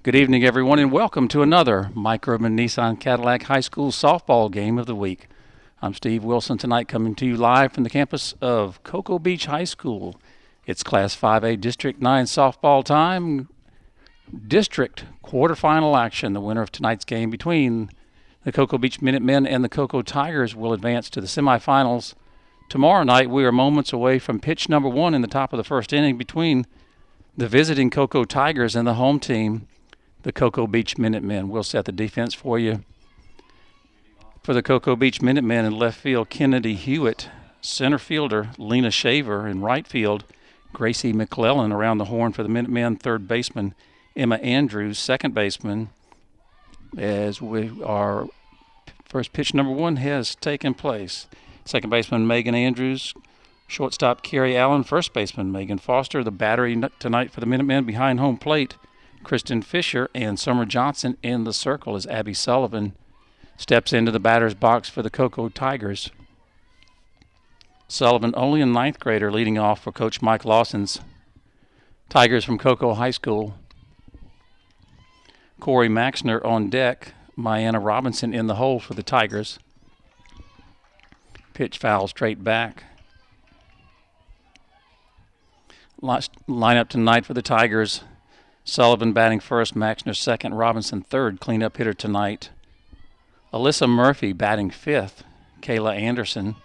Good evening, everyone, and welcome to another Mike Urban Nissan Cadillac High School softball game of the week. I'm Steve Wilson tonight, coming to you live from the campus of Cocoa Beach High School. It's Class 5A District 9 softball time. District quarterfinal action. The winner of tonight's game between the Cocoa Beach Minutemen and the Cocoa Tigers will advance to the semifinals. Tomorrow night, we are moments away from pitch number one in the top of the first inning between the visiting Cocoa Tigers and the home team, the Cocoa Beach Minutemen. We'll set the defense for you. For the Cocoa Beach Minutemen, in left field, Kennedy Hewitt. Center fielder, Lena Shaver. In right field, Gracie McClellan. Around the horn for the Minutemen, third baseman, Emma Andrews. Second baseman, as our first pitch number one has taken place. Second baseman, Megan Andrews. Shortstop, Carrie Allen. First baseman, Megan Foster. The battery tonight for the Minutemen behind home plate, Kristen Fisher, and Summer Johnson. In the circle as Abby Sullivan steps into the batter's box for the Cocoa Tigers. Sullivan, only a ninth grader, leading off for Coach Mike Lawson's Tigers from Cocoa High School. Corey Maxner on deck. Mayanna Robinson in the hole for the Tigers. Pitch foul straight back. Lineup tonight for the Tigers: Sullivan batting first, Maxner second, Robinson third. Cleanup hitter tonight, Alyssa Murphy batting fifth. Kayla Anderson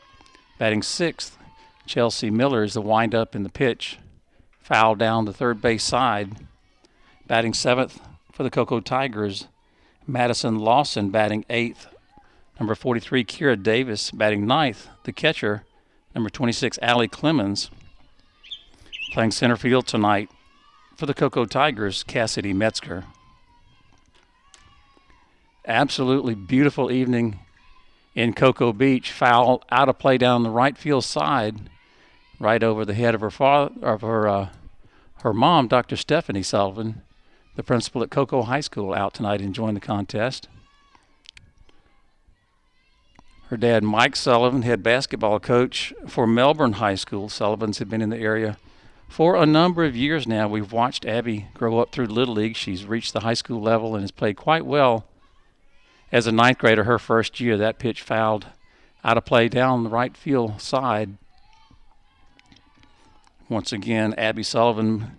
batting sixth. Chelsea Miller is the windup in the pitch. Foul down the third base side. Batting seventh for the Cocoa Tigers, Madison Lawson batting eighth. Number 43, Kira Davis batting ninth. The catcher, number 26, Allie Clemens. Playing center field tonight for the Cocoa Tigers, Cassidy Metzger. Absolutely beautiful evening in Cocoa Beach. Foul out of play down the right field side, right over the head of her mom, Dr. Stephanie Sullivan, the principal at Cocoa High School, out tonight enjoying the contest. Her dad, Mike Sullivan, head basketball coach for Melbourne High School. Sullivans have been in the area for a number of years now. We've watched Abby grow up through Little League. She's reached the high school level and has played quite well as a ninth grader her first year. That pitch fouled out of play down the right field side. Once again, Abby Sullivan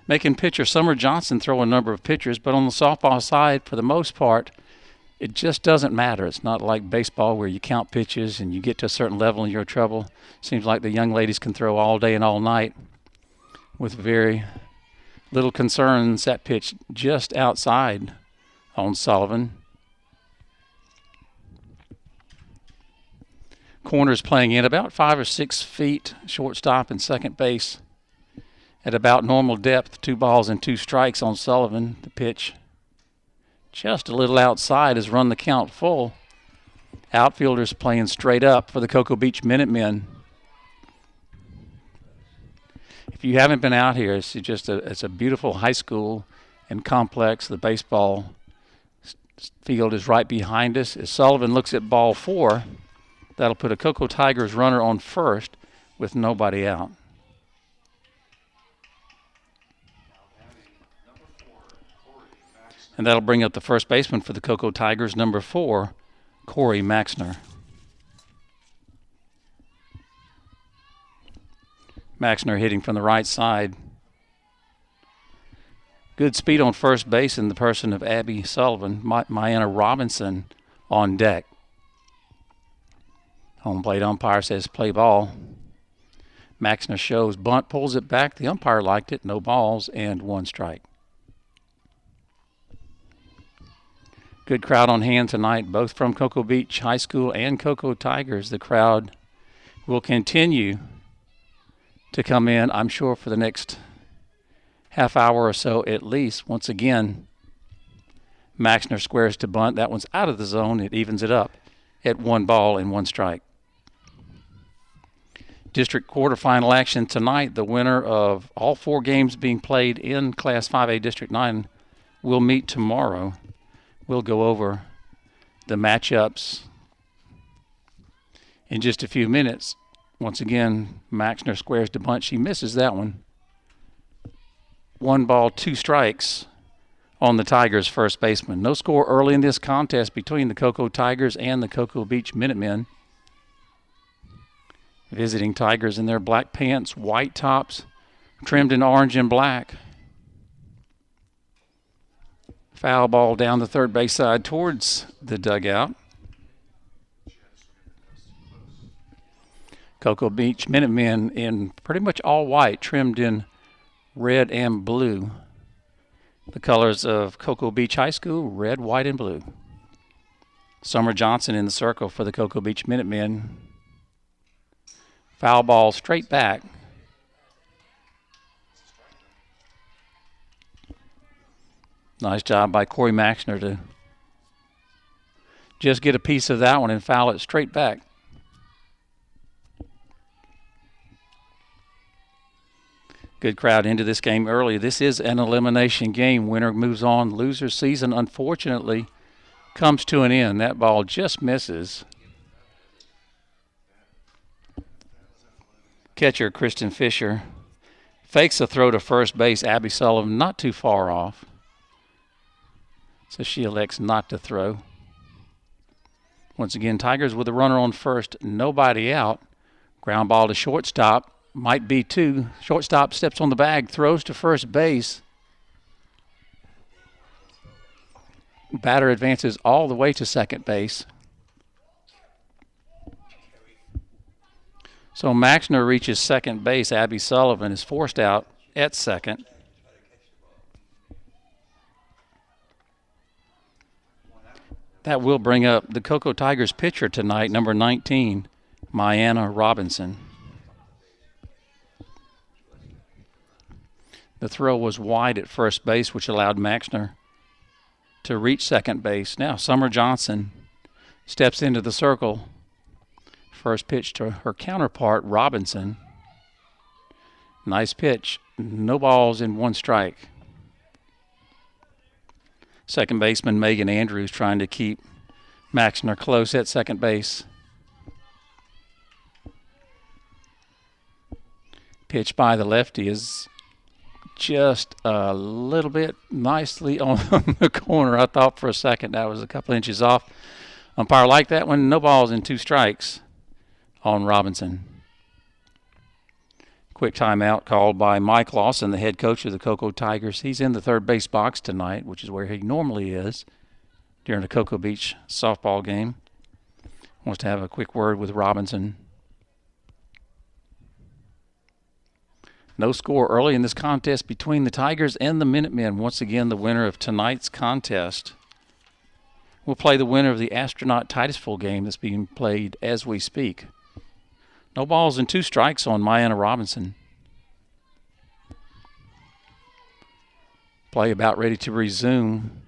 making pitcher Summer Johnson throw a number of pitchers, but on the softball side, for the most part, it just doesn't matter. It's not like baseball where you count pitches and you get to a certain level and you're in trouble. Seems like the young ladies can throw all day and all night with very little concerns. That pitch just outside on Sullivan. Corners playing in about 5 or 6 feet. Shortstop and second base at about normal depth. 2 balls and 2 strikes on Sullivan. The pitch just a little outside has run the count full. Outfielders playing straight up for the Cocoa Beach Minutemen. If you haven't been out here, it's a beautiful high school and complex. The baseball field is right behind us. As Sullivan looks at ball 4, that'll put a Cocoa Tigers runner on first with nobody out. And that'll bring up the first baseman for the Cocoa Tigers, number 4, Corey Maxner. Maxner hitting from the right side. Good speed on first base in the person of Abby Sullivan. Mayanna Robinson on deck. Home plate umpire says play ball. Maxner shows bunt, pulls it back. The umpire liked it. No balls and 1 strike. Good crowd on hand tonight, both from Cocoa Beach High School and Cocoa Tigers. The crowd will continue to come in, I'm sure, for the next half hour or so at least. Once again, Maxner squares to bunt. That one's out of the zone. It evens it up at 1 ball and 1 strike. District quarterfinal action tonight. The winner of all 4 games being played in Class 5A District 9 will meet tomorrow. We'll go over the matchups in just a few minutes. Once again, Maxner squares to bunt. She misses that one. 1 ball, 2 strikes on the Tigers' first baseman. No score early in this contest between the Cocoa Tigers and the Cocoa Beach Minutemen. Visiting Tigers in their black pants, white tops, trimmed in orange and black. Foul ball down the third base side towards the dugout. Cocoa Beach Minutemen in pretty much all white, trimmed in red and blue. The colors of Cocoa Beach High School, red, white, and blue. Summer Johnson in the circle for the Cocoa Beach Minutemen. Foul ball straight back. Nice job by Corey Maxner to just get a piece of that one and foul it straight back. Good crowd into this game early. This is an elimination game. Winner moves on. Loser season, unfortunately, comes to an end. That ball just misses. Catcher Kristen Fisher fakes a throw to first base. Abby Sullivan not too far off, so she elects not to throw. Once again, Tigers with a runner on first, nobody out. Ground ball to shortstop. Might be two. Shortstop steps on the bag, throws to first base. Batter advances all the way to second base. So Maxner reaches second base. Abby Sullivan is forced out at second. That will bring up the Cocoa Tigers pitcher tonight, number 19, Myanna Robinson. The throw was wide at first base, which allowed Maxner to reach second base. Now Summer Johnson steps into the circle. First pitch to her counterpart, Robinson. Nice pitch. No balls in one strike. Second baseman Megan Andrews trying to keep Maxner close at second base. Pitch by the lefty is just a little bit nicely on the corner. I thought for a second that was a couple inches off. Umpire liked that one. No balls in two strikes on Robinson. Quick timeout called by Mike Lawson, the head coach of the Cocoa Tigers. He's in the third base box tonight, which is where he normally is during the Cocoa Beach softball game. Wants to have a quick word with Robinson. No score early in this contest between the Tigers and the Minutemen. Once again, the winner of tonight's contest will play the winner of the Astronaut Titusville game that's being played as we speak. No balls and two strikes on Myanna Robinson. Play about ready to resume.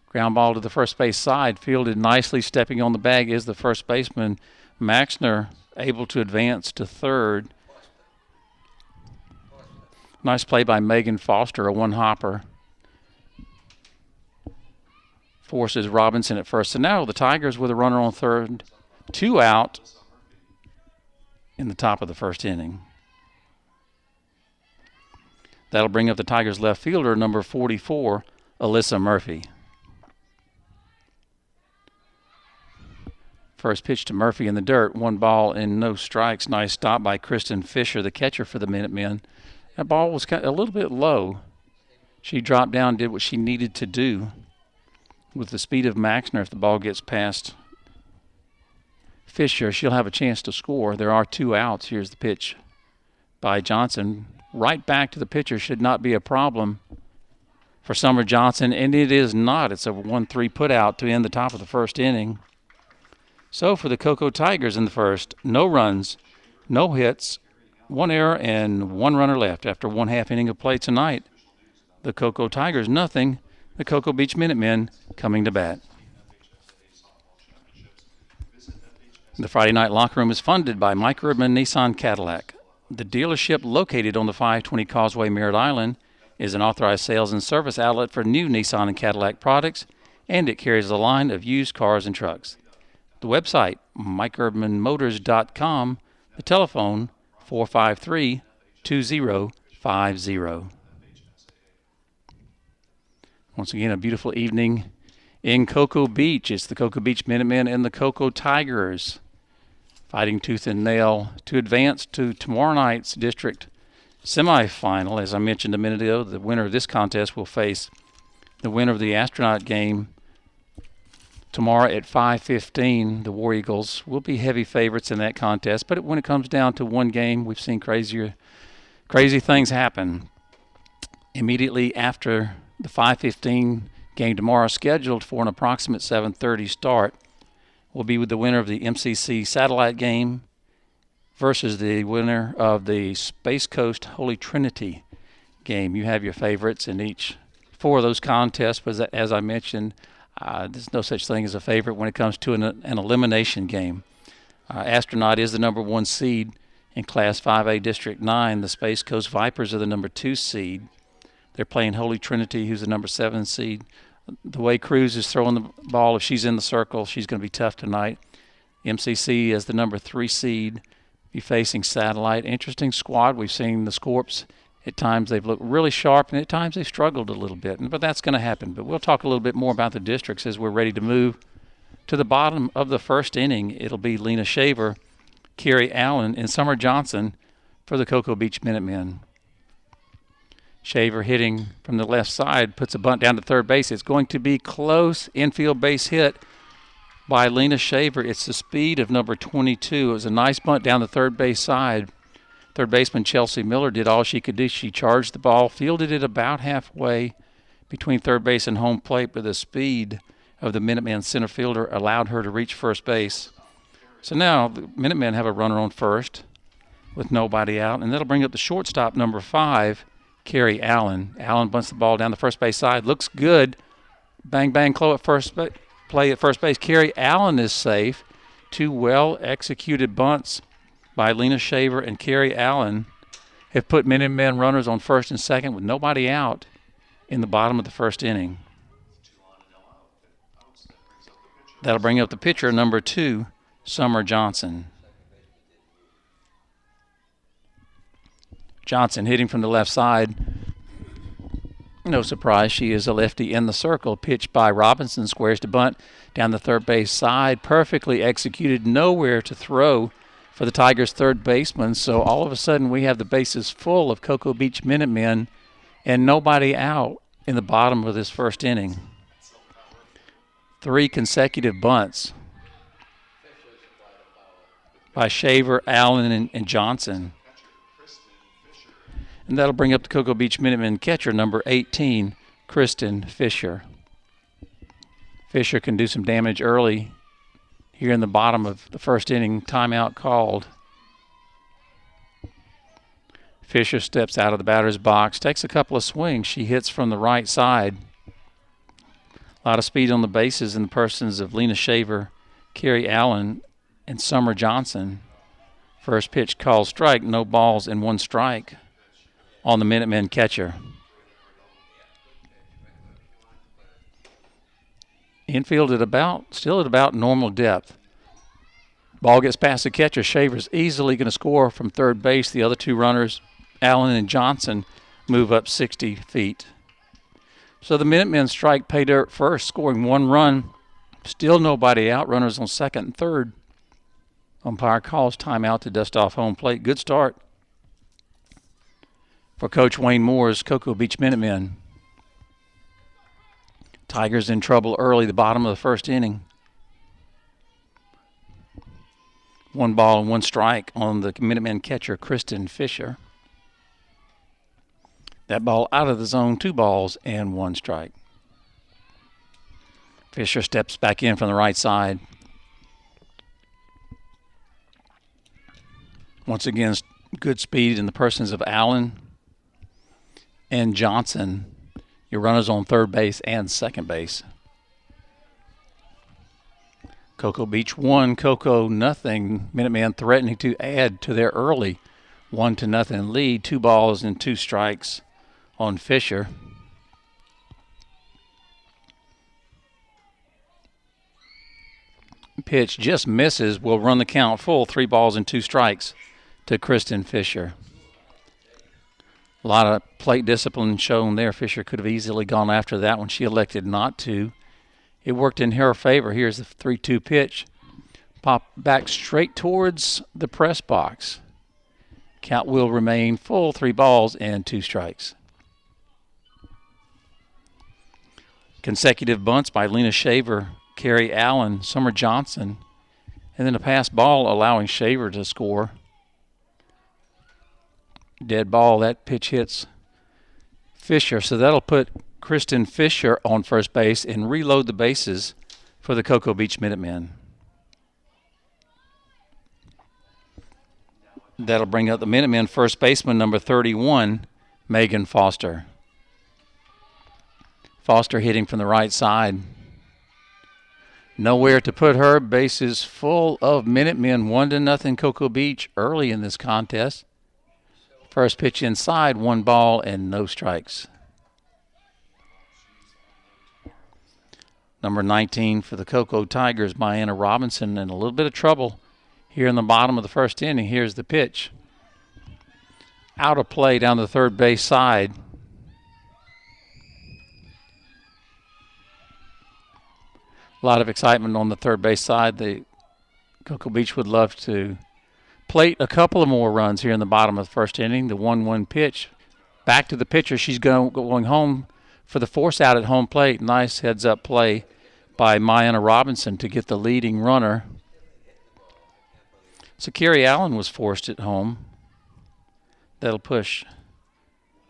Ground ball to the first base side, fielded nicely. Stepping on the bag is the first baseman, Maxner, able to advance to third. Nice play by Megan Foster, a one-hopper. Forces Robinson at first. So now the Tigers with a runner on third, two out in the top of the first inning. That'll bring up the Tigers left fielder, number 44, Alyssa Murphy. First pitch to Murphy in the dirt, one ball and no strikes. Nice stop by Kristen Fisher, the catcher for the Minutemen. That ball was a little bit low. She dropped down, did what she needed to do. With the speed of Maxner, if the ball gets past Fisher, she'll have a chance to score. There are two outs. Here's the pitch by Johnson. Right back to the pitcher should not be a problem for Summer Johnson, and it is not. It's a 1-3 put out to end the top of the first inning. So for the Cocoa Tigers in the first, no runs, no hits, one error, and one runner left after one half inning of play tonight. The Cocoa Tigers, nothing. The Cocoa Beach Minutemen coming to bat. The Friday Night Locker Room is funded by Mike Urban Nissan Cadillac. The dealership located on the 520 Causeway, Merritt Island, is an authorized sales and service outlet for new Nissan and Cadillac products, and it carries a line of used cars and trucks. The website, MikeUrbanMotors.com. The telephone, 453-2050. Once again, a beautiful evening in Cocoa Beach. It's the Cocoa Beach Minutemen and the Cocoa Tigers fighting tooth and nail to advance to tomorrow night's district semifinal. As I mentioned a minute ago, the winner of this contest will face the winner of the astronaut game tomorrow at 5:15. The War Eagles will be heavy favorites in that contest, but when it comes down to one game, we've seen crazy things happen. Immediately after the 5:15 game tomorrow, scheduled for an approximate 7:30 start, will be with the winner of the MCC satellite game versus the winner of the Space Coast Holy Trinity game. You have your favorites in each four of those contests, but as I mentioned, there's no such thing as a favorite when it comes to an elimination game. Astronaut is the number 1 seed in Class 5A District 9. The Space Coast Vipers are the number 2 seed. They're playing Holy Trinity, who's the number 7 seed. The way Cruz is throwing the ball, if she's in the circle, she's going to be tough tonight. MCC as the number 3 seed, be facing Satellite. Interesting squad. We've seen the Scorps. At times they've looked really sharp, and at times they've struggled a little bit. But that's going to happen. But we'll talk a little bit more about the districts as we're ready to move to the bottom of the first inning. It'll be Lena Shaver, Carrie Allen, and Summer Johnson for the Cocoa Beach Minutemen. Shaver hitting from the left side, puts a bunt down to third base. It's going to be close infield base hit by Lena Shaver. It's the speed of number 22. It was a nice bunt down the third base side. Third baseman Chelsea Miller did all she could do. She charged the ball, fielded it about halfway between third base and home plate, but the speed of the Minutemen center fielder allowed her to reach first base. So now the Minutemen have a runner on first with nobody out, and that'll bring up the shortstop, number 5, Carrie Allen. Allen bunts the ball down the first base side. Looks good. Bang, bang, play at first base. Carrie Allen is safe. 2 well-executed bunts by Lena Shaver and Carrie Allen have put Minutemen runners on first and second with nobody out in the bottom of the first inning. That'll bring up the pitcher, number 2, Summer Johnson. Johnson hitting from the left side. No surprise, she is a lefty in the circle. Pitched by Robinson, squares to bunt down the third base side. Perfectly executed, nowhere to throw for the Tigers' third baseman. So all of a sudden we have the bases full of Cocoa Beach Minutemen and nobody out in the bottom of this first inning. 3 consecutive bunts by Shaver, Allen, and Johnson. And that'll bring up the Cocoa Beach Minutemen catcher, number 18, Kristen Fisher. Fisher can do some damage early here in the bottom of the first inning. Timeout called. Fisher steps out of the batter's box, takes a couple of swings. She hits from the right side. A lot of speed on the bases in the persons of Lena Shaver, Carrie Allen, and Summer Johnson. First pitch called strike, no balls and 1 strike on the Minutemen catcher. Infield still at about normal depth. Ball gets past the catcher. Shaver's easily going to score from third base. The other 2 runners, Allen and Johnson, move up 60 feet. So the Minutemen strike pay dirt first, scoring 1 run. Still nobody out. Runners on second and third. Umpire calls timeout to dust off home plate. Good start for Coach Wayne Moore's Cocoa Beach Minutemen. Tigers in trouble early, the bottom of the first inning. 1 ball and 1 strike on the Minutemen catcher, Kristen Fisher. That ball out of the zone, 2 balls and 1 strike. Fisher steps back in from the right side. Once again, good speed in the persons of Allen and Johnson. Your runners on third base and second base. Cocoa Beach 1, Cocoa nothing. Minutemen threatening to add to their early 1-0 lead. 2 balls and 2 strikes on Fisher. Pitch just misses. Will run the count full. 3 balls and 2 strikes to Kristen Fisher. A lot of plate discipline shown there. Fisher could have easily gone after that one. She elected not to. It worked in her favor. Here's the 3-2 pitch. Pop back straight towards the press box. Count will remain full, 3 balls and 2 strikes. Consecutive bunts by Lena Shaver, Carrie Allen, Summer Johnson, and then a pass ball allowing Shaver to score. Dead ball. That pitch hits Fisher, so that'll put Kristen Fisher on first base and reload the bases for the Cocoa Beach Minutemen. That'll bring up the Minutemen first baseman, number 31, Megan Foster. Foster hitting from the right side. Nowhere to put her. Bases full of Minutemen, 1-0 Cocoa Beach early in this contest. First pitch inside, 1 ball and no strikes. Number 19 for the Cocoa Tigers, Myanna Robinson, in a little bit of trouble here in the bottom of the first inning. Here's the pitch. Out of play down the third base side. A lot of excitement on the third base side. The Cocoa Beach would love to plate a couple of more runs here in the bottom of the first inning. The 1-1 pitch. Back to the pitcher. She's going home for the force out at home plate. Nice heads-up play by Myanna Robinson to get the leading runner. So Carrie Allen was forced at home. That'll push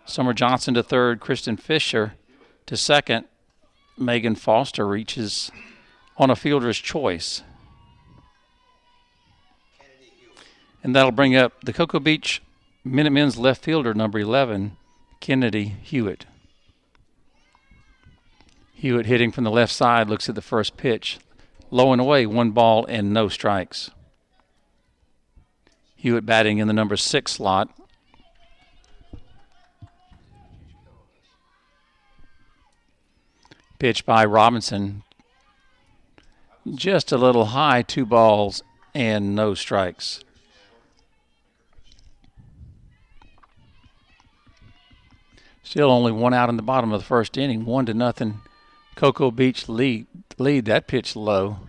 Summer Johnson to third, Kristen Fisher to second. Megan Foster reaches on a fielder's choice. And that'll bring up the Cocoa Beach Minutemen's left fielder, number 11, Kennedy Hewitt. Hewitt hitting from the left side, looks at the first pitch. Low and away, 1 ball and no strikes. Hewitt batting in the number 6 slot. Pitch by Robinson. Just a little high, 2 balls and no strikes. Still only 1 out in the bottom of the first inning. 1-0 Cocoa Beach lead. That pitch low.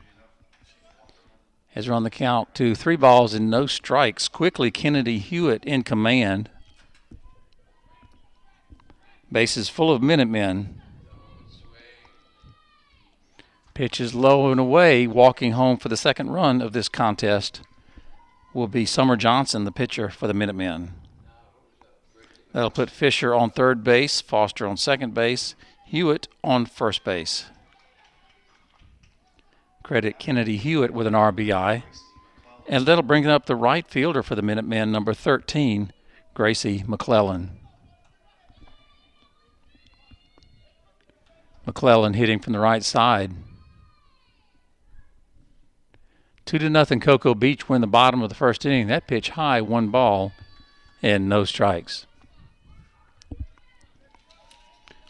Has run the count to 3 balls and no strikes. Quickly, Kennedy Hewitt in command. Bases full of Minutemen. Pitch is low and away. Walking home for the second run of this contest will be Summer Johnson, the pitcher for the Minutemen. That'll put Fisher on third base, Foster on second base, Hewitt on first base. Credit Kennedy Hewitt with an RBI. And that'll bring up the right fielder for the Minutemen, number 13, Gracie McClellan. McClellan hitting from the right side. 2-0 Cocoa Beach win the bottom of the first inning. That pitch high, 1 ball and no strikes.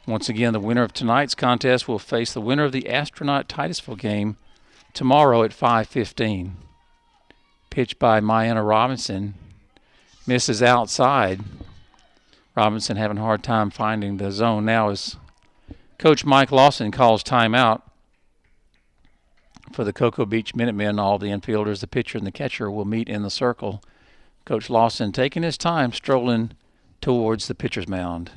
Once again, the winner of tonight's contest will face the winner of the Astronaut Titusville game tomorrow at 5:15. Pitch by Myanna Robinson. Misses outside. Robinson having a hard time finding the zone now as Coach Mike Lawson calls timeout for the Cocoa Beach Minutemen. All the infielders, the pitcher and the catcher, will meet in the circle. Coach Lawson taking his time, strolling towards the pitcher's mound.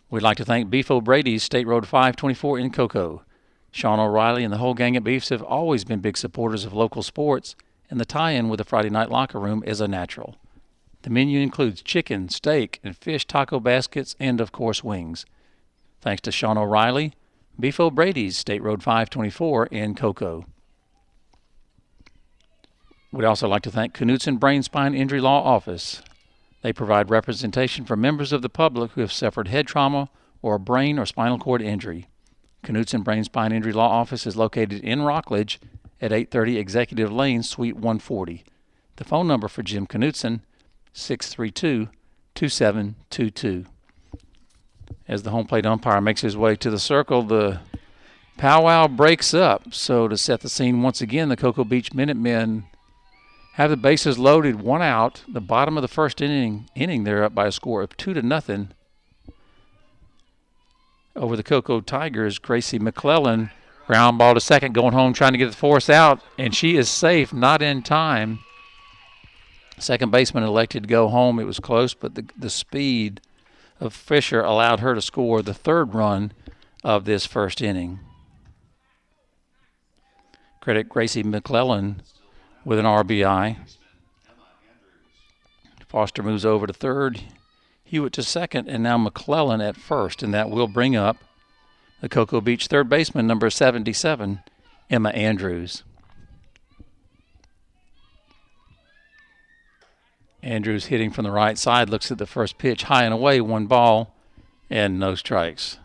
We'd like to thank Beef O'Brady's, State Road 524 in Cocoa. Sean O'Reilly and the whole gang at Beefs have always been big supporters of local sports, and the tie-in with the Friday Night Locker Room is a natural. The menu includes chicken, steak, and fish taco baskets, and, of course, wings. Thanks to Sean O'Reilly, Beef O'Brady's, State Road 524 in Cocoa. We'd also like to thank Knutson Brain Spine Injury Law Office. They provide representation for members of the public who have suffered head trauma or a brain or spinal cord injury. Knutson Brain Spine Injury Law Office is located in Rockledge at 830 Executive Lane, Suite 140. The phone number for Jim Knutson, 632-2722. As the home plate umpire makes his way to the circle, the powwow breaks up. So to set the scene once again, the Cocoa Beach Minutemen have the bases loaded, one out. The bottom of the first inning, they're up by a score of 2-0 over the Cocoa Tigers. Gracie McClellan, ground ball to second, going home, trying to get the force out, and she is safe, not in time. Second baseman elected to go home. It was close, but the speed of Fisher allowed her to score the third run of this first inning. Credit Gracie McClellan with an RBI. Foster moves over to third, Hewitt to second, and now McClellan at first, and that will bring up the Cocoa Beach third baseman, number 77, Emma Andrews. Andrews hitting from the right side, looks at the first pitch, high and away, 1 ball and no strikes.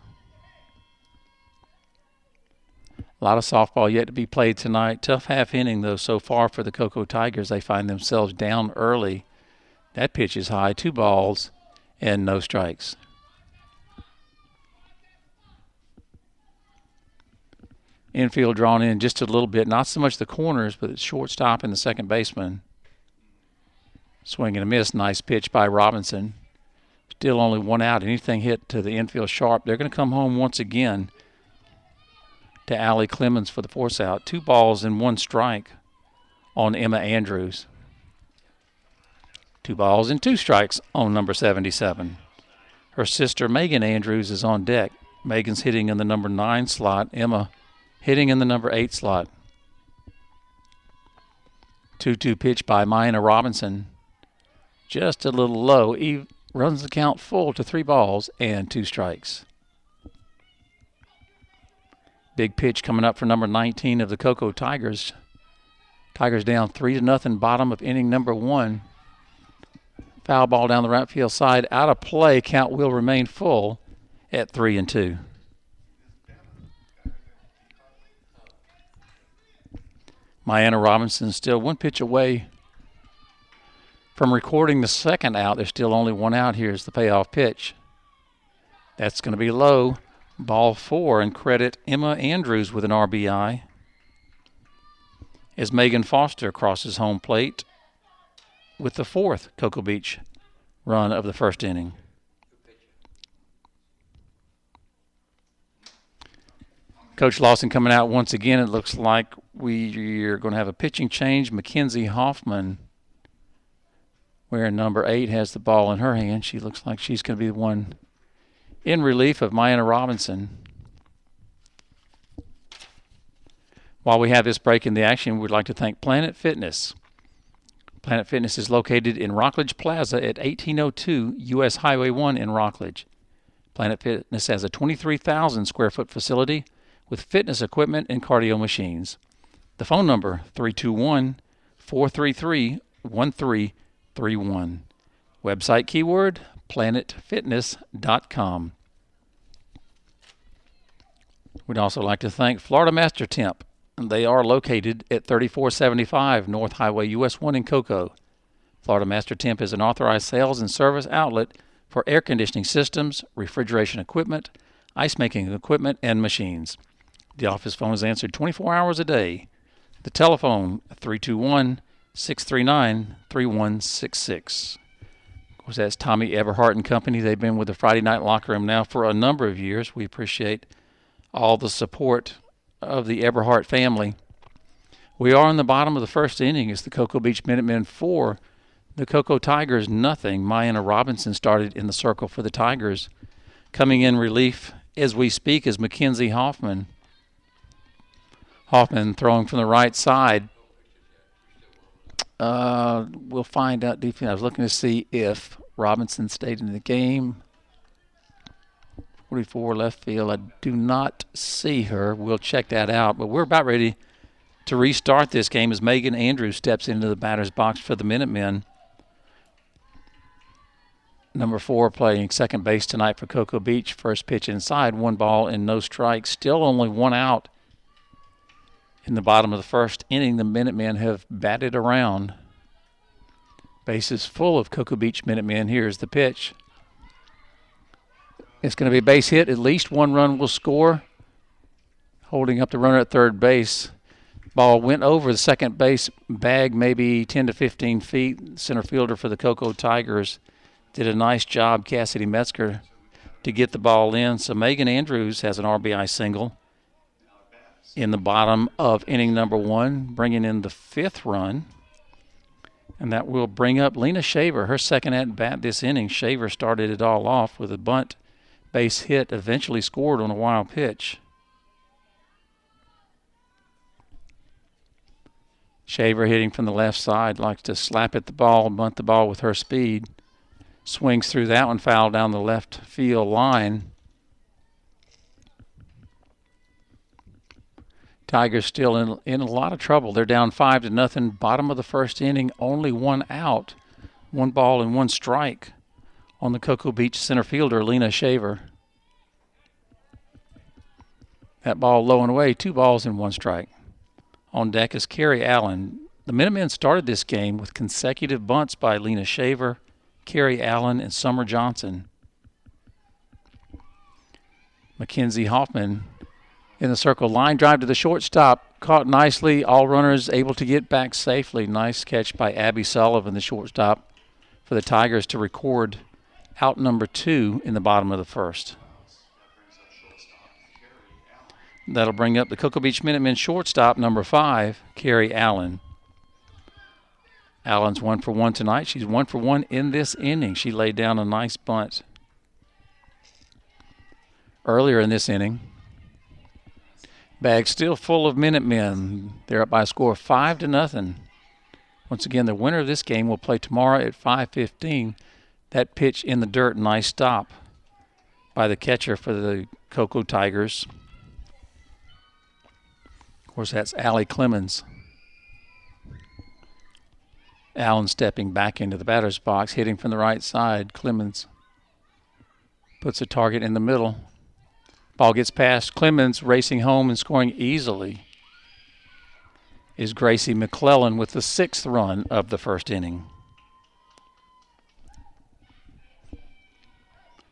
A lot of softball yet to be played tonight. Tough half inning, though, so far for the Cocoa Tigers. They find themselves down early. That pitch is high, 2 balls and no strikes. Infield drawn in just a little bit, not so much the corners, but it's shortstop and the second baseman. Swing and a miss. Nice pitch by Robinson. Still only 1 out. Anything hit to the infield sharp. They're going to come home once again to Allie Clemens for the force out. 2 balls and 1 strike on Emma Andrews. 2 balls and 2 strikes on number 77. Her sister Megan Andrews is on deck. Megan's hitting in the number 9 slot. Emma hitting in the number 8 slot. 2-2 pitch by Maina Robinson. Just a little low. He runs the count full to 3 balls and 2 strikes. Big pitch coming up for number 19 of the Cocoa Tigers. Tigers down 3-0, bottom of inning number 1. Foul ball down the right field side, out of play. Count will remain full at 3-2. Maina Robinson still 1 pitch away from recording the second out. There's still only 1 out. Here's the payoff pitch. That's going to be low. Ball 4, and credit Emma Andrews with an RBI as Megan Foster crosses home plate with the 4th Cocoa Beach run of the first inning. Coach Lawson coming out once again. It looks like we're going to have a pitching change. Mackenzie Hoffman, wearing number 8, has the ball in her hand. She looks like she's going to be the one in relief of Maina Robinson. While we have this break in the action, we'd like to thank Planet Fitness. Planet Fitness is located in Rockledge Plaza at 1802 U.S. Highway 1 in Rockledge. Planet Fitness has a 23,000 square foot facility with fitness equipment and cardio machines. The phone number, 321-433-1331. Website keyword, planetfitness.com. We'd also like to thank Florida Master Temp. They are located at 3475 North Highway US 1 in Cocoa. Florida Master Temp is an authorized sales and service outlet for air conditioning systems, refrigeration equipment, ice making equipment, and machines. The office phone is answered 24 hours a day. The telephone, 321-639-3166. Of course, that's Tommy Everhart and Company. They've been with the Friday Night Locker Room now for a number of years. We appreciate all the support of the Everhart family. We are in the bottom of the first inning. It's the Cocoa Beach Minutemen 4, the Cocoa Tigers nothing. Maina Robinson started in the circle for the Tigers. Coming in relief as we speak is Mackenzie Hoffman. Hoffman throwing from the right side. We'll find out. I was looking to see if Robinson stayed in the game. 44 left field. I do not see her. We'll check that out. But we're about ready to restart this game as Megan Andrews steps into the batter's box for the Minutemen. Number 4 playing second base tonight for Cocoa Beach. First pitch inside, 1 ball and no strikes. Still only 1 out. In the bottom of the first inning, the Minutemen have batted around. Bases full of Cocoa Beach Minutemen. Here's the pitch. It's going to be a base hit. At least 1 run will score. Holding up the runner at third base. Ball went over the second base bag, maybe 10 to 15 feet. Center fielder for the Cocoa Tigers did a nice job, Cassidy Metzger, to get the ball in. So Megan Andrews has an RBI single in the bottom of inning number 1, bringing in the 5th run. And that will bring up Lena Shaver, her second at-bat this inning. Shaver started it all off with a bunt base hit, eventually scored on a wild pitch. Shaver hitting from the left side, likes to slap at the ball, bunt the ball with her speed. Swings through that one, foul down the left field line. Tigers still in a lot of trouble. They're down 5-0. Bottom of the first inning, only one out. 1 ball and 1 strike on the Cocoa Beach center fielder, Lena Shaver. That ball low and away, 2 balls and 1 strike. On deck is Carrie Allen. The Minutemen started this game with consecutive bunts by Lena Shaver, Carrie Allen, and Summer Johnson. Mackenzie Hoffman in the circle. Line drive to the shortstop. Caught nicely. All runners able to get back safely. Nice catch by Abby Sullivan, the shortstop, for the Tigers to record out number 2 in the bottom of the first. That'll bring up the Cocoa Beach Minutemen shortstop, number 5, Carrie Allen. Allen's 1 for 1 tonight. She's 1 for 1 in this inning. She laid down a nice bunt earlier in this inning. Bag still full of Minutemen. They're up by a score of 5-0. Once again, the winner of this game will play tomorrow at 5:15. That pitch in the dirt, nice stop by the catcher for the Cocoa Tigers. Of course, that's Allie Clemens. Allen stepping back into the batter's box, hitting from the right side. Clemens puts a target in the middle. Ball gets past Clemens, racing home and scoring easily is Gracie McClellan with the 6th run of the first inning.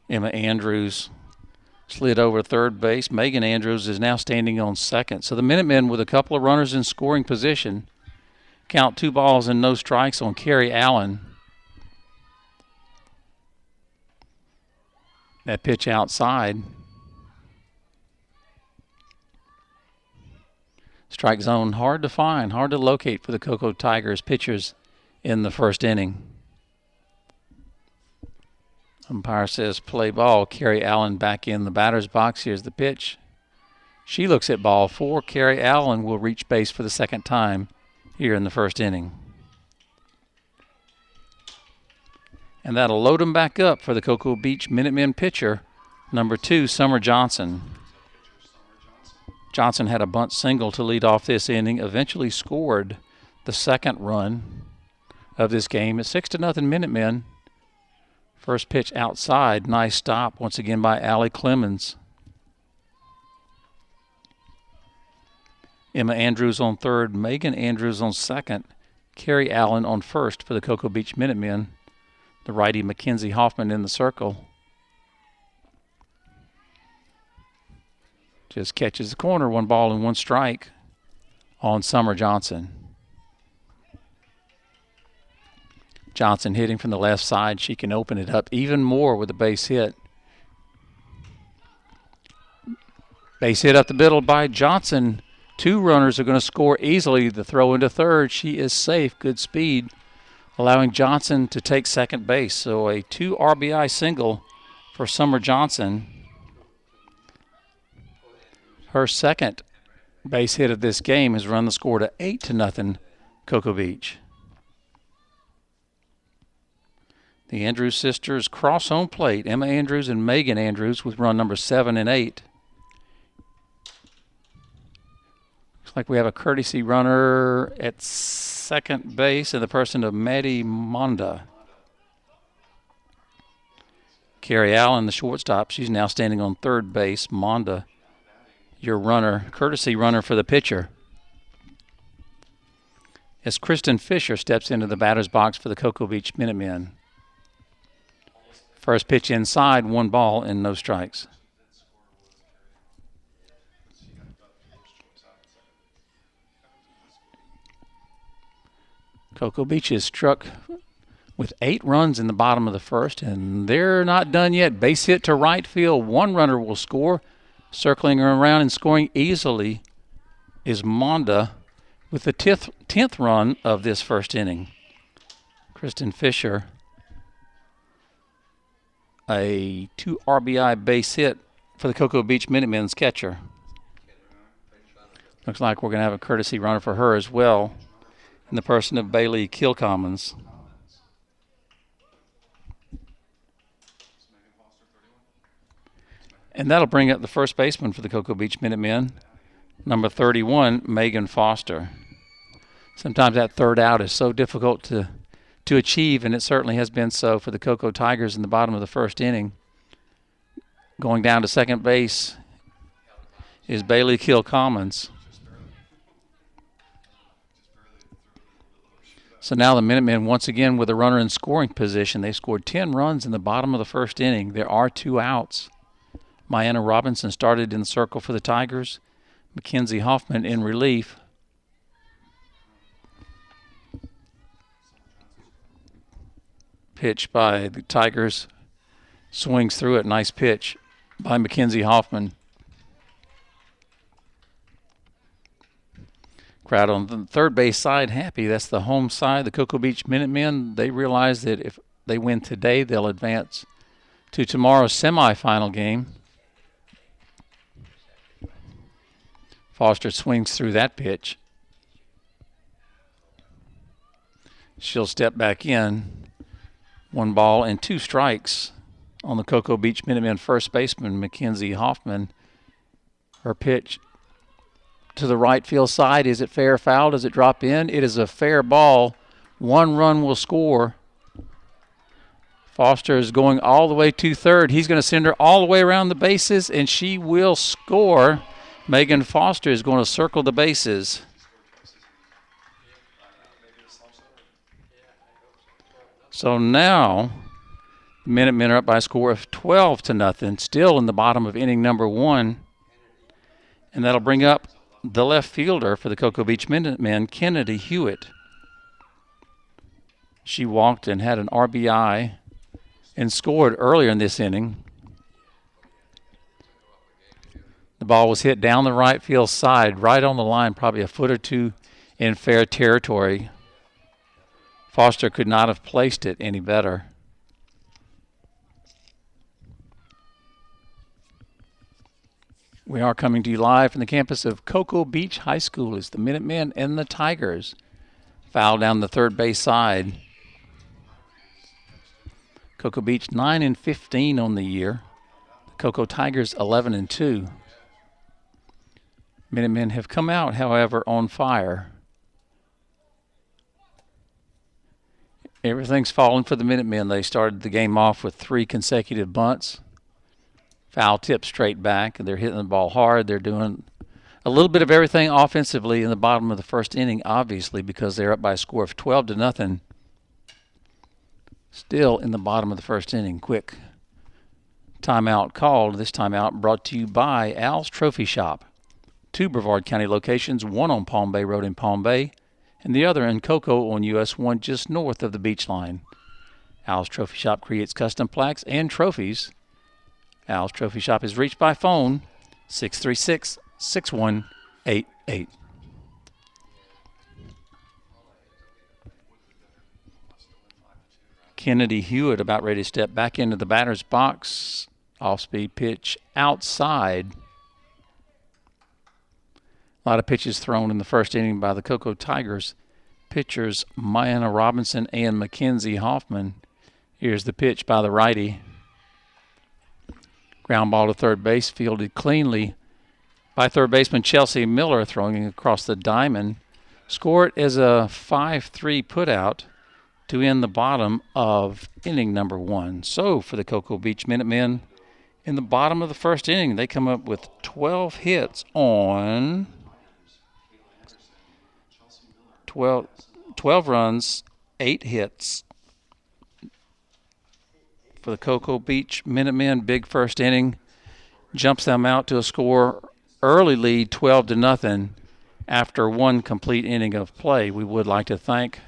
Emma Andrews slid over third base. Megan Andrews is now standing on second. So the Minutemen with a couple of runners in scoring position. Count 2 balls and no strikes on Carrie Allen. That pitch outside. Strike zone hard to find, hard to locate for the Cocoa Tigers pitchers in the first inning. Umpire says play ball. Carrie Allen back in the batter's box. Here's the pitch. She looks at ball 4. Carrie Allen will reach base for the second time here in the first inning. And that'll load them back up for the Cocoa Beach Minutemen pitcher, number 2, Summer Johnson. Johnson had a bunt single to lead off this inning, eventually scored the 2nd run of this game. It's 6-0 Minutemen. First pitch outside, nice stop once again by Allie Clemens. Emma Andrews on third, Megan Andrews on second, Carrie Allen on first for the Cocoa Beach Minutemen. The righty Mackenzie Hoffman in the circle. Just catches the corner, 1 ball and 1 strike on Summer Johnson. Johnson hitting from the left side. She can open it up even more with a base hit. Base hit up the middle by Johnson. 2 runners are going to score easily. The throw into third. She is safe. Good speed, allowing Johnson to take second base. So a 2 RBI single for Summer Johnson. Her second base hit of this game has run the score to 8-0 Cocoa Beach. The Andrews sisters cross home plate. Emma Andrews and Megan Andrews with run number 7 and 8. Looks like we have a courtesy runner at second base in the person of Maddie Monda. Carrie Allen, the shortstop, she's now standing on third base. Monda, your runner, courtesy runner for the pitcher. As Kristen Fisher steps into the batter's box for the Cocoa Beach Minutemen. First pitch inside, 1 ball and no strikes. Cocoa Beach is struck with 8 runs in the bottom of the first, and they're not done yet. Base hit to right field. One runner will score. Circling around and scoring easily is Monda with the 10th run of this first inning. Kristen Fisher, a 2 RBI base hit for the Cocoa Beach Minutemen's catcher. Looks like we're going to have a courtesy runner for her as well, in the person of Bailey Kilcommons. And that'll bring up the first baseman for the Cocoa Beach Minutemen, number 31, Megan Foster. Sometimes that third out is so difficult to achieve, and it certainly has been so for the Cocoa Tigers in the bottom of the first inning. Going down to second base is Bailey Kilcommons. So now the Minutemen once again with a runner in scoring position. They scored 10 runs in the bottom of the first inning. There are 2 outs. Myanna Robinson started in the circle for the Tigers. Mackenzie Hoffman in relief. Pitch by the Tigers. Swings through it. Nice pitch by Mackenzie Hoffman. Crowd on the third base side happy. That's the home side. The Cocoa Beach Minutemen, they realize that if they win today, they'll advance to tomorrow's semifinal game. Foster swings through that pitch. She'll step back in. 1 ball and 2 strikes on the Cocoa Beach Minutemen first baseman, Mackenzie Hoffman. Her pitch to the right field side. Is it fair or foul? Does it drop in? It is a fair ball. 1 run will score. Foster is going all the way to third. He's going to send her all the way around the bases, and she will score. Megan Foster is going to circle the bases. So now the Minutemen are up by a score of 12-0, still in the bottom of inning number 1. And that'll bring up the left fielder for the Cocoa Beach Minutemen, Kennedy Hewitt. She walked and had an RBI and scored earlier in this inning. The ball was hit down the right field side, right on the line, probably a foot or 2 in fair territory. Foster could not have placed it any better. We are coming to you live from the campus of Cocoa Beach High School as the Minutemen and the Tigers foul down the third base side. Cocoa Beach 9-15 on the year. The Cocoa Tigers 11-2. Minutemen have come out, however, on fire. Everything's fallen for the Minutemen. They started the game off with 3 consecutive bunts. Foul tip straight back, and they're hitting the ball hard. They're doing a little bit of everything offensively in the bottom of the first inning, obviously, because they're up by a score of 12-0. Still in the bottom of the first inning. Quick timeout called. This timeout brought to you by Al's Trophy Shop. 2 Brevard County locations, one on Palm Bay Road in Palm Bay, and the other in Cocoa on US 1 just north of the beach line. Al's Trophy Shop creates custom plaques and trophies. Al's Trophy Shop is reached by phone 636-6188. Kennedy Hewitt about ready to step back into the batter's box. Off-speed pitch outside. A lot of pitches thrown in the first inning by the Cocoa Tigers. Pitchers Myanna Robinson and Mackenzie Hoffman. Here's the pitch by the righty. Ground ball to third base, fielded cleanly by third baseman Chelsea Miller, throwing across the diamond. Score it as a 5-3 putout to end the bottom of inning number 1. So for the Cocoa Beach Minutemen, in the bottom of the first inning, they come up with 12 hits on 12 runs, 8 hits. For the Cocoa Beach Minutemen, big first inning. Jumps them out to a score early lead, 12-0, after 1 complete inning of play. We would like to thank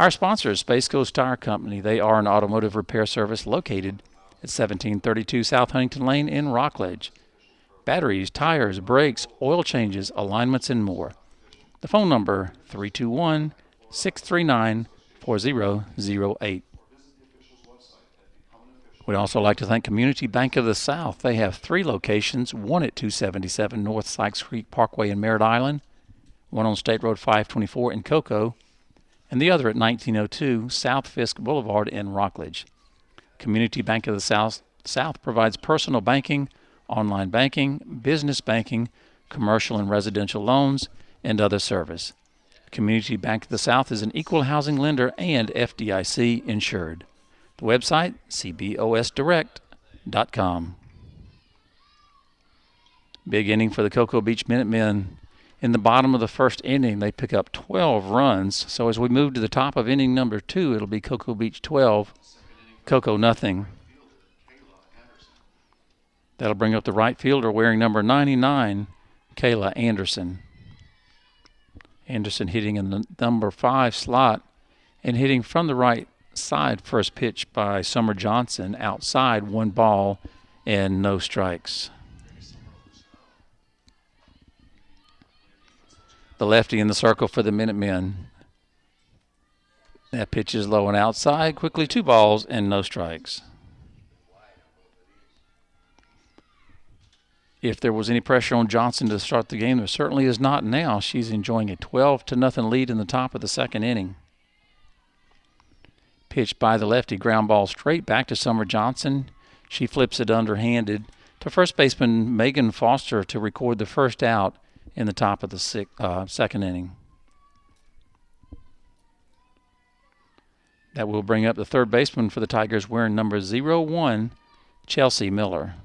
Our sponsor is Space Coast Tire Company. They are an automotive repair service located at 1732 South Huntington Lane in Rockledge. Batteries, tires, brakes, oil changes, alignments, and more. The phone number, 321-639-4008. We'd also like to thank Community Bank of the South. They have 3 locations, one at 277 North Sykes Creek Parkway in Merritt Island, one on State Road 524 in Cocoa, and the other at 1902 South Fisk Boulevard in Rockledge. Community Bank of the South provides personal banking, online banking, business banking, commercial and residential loans, and other service. Community Bank of the South is an equal housing lender and FDIC insured. The website, cbosdirect.com. Big inning for the Cocoa Beach Minutemen. In the bottom of the first inning, they pick up 12 runs. So as we move to the top of inning number 2, it'll be Cocoa Beach 12, Cocoa nothing. That'll bring up the right fielder wearing number 99, Kayla Anderson. Anderson hitting in the number 5 slot and hitting from the right side. First pitch by Summer Johnson outside, 1 ball and no strikes. The lefty in the circle for the Minutemen. That pitch is low and outside. Quickly 2 balls and no strikes. If there was any pressure on Johnson to start the game, there certainly is not now. She's enjoying a 12-0 lead in the top of the second inning. Pitched by the lefty, ground ball straight back to Summer Johnson. She flips it underhanded to first baseman Megan Foster to record the first out in the top of the second inning. That will bring up the third baseman for the Tigers wearing number 01, Chelsea Miller.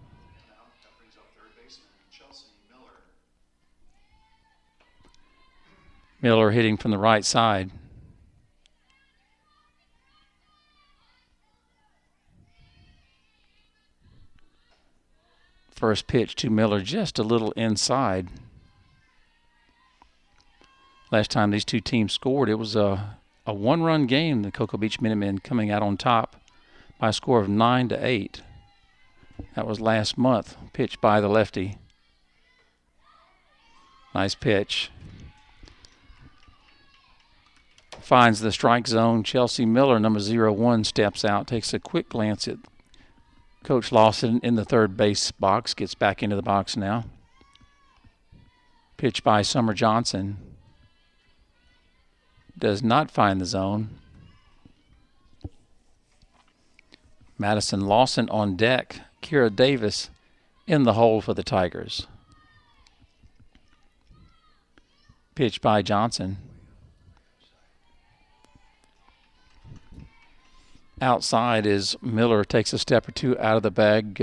Miller hitting from the right side. First pitch to Miller just a little inside. Last time these two teams scored, it was a 1-run game. The Cocoa Beach Minutemen coming out on top by a score of 9-8. That was last month. Pitched by the lefty. Nice pitch. Finds the strike zone. Chelsea Miller, number 01, steps out, takes a quick glance at Coach Lawson in the third base box, gets back into the box now. Pitch by Summer Johnson. Does not find the zone. Madison Lawson on deck. Kira Davis in the hole for the Tigers. Pitch by Johnson. Outside is Miller, takes a step or two out of the bag,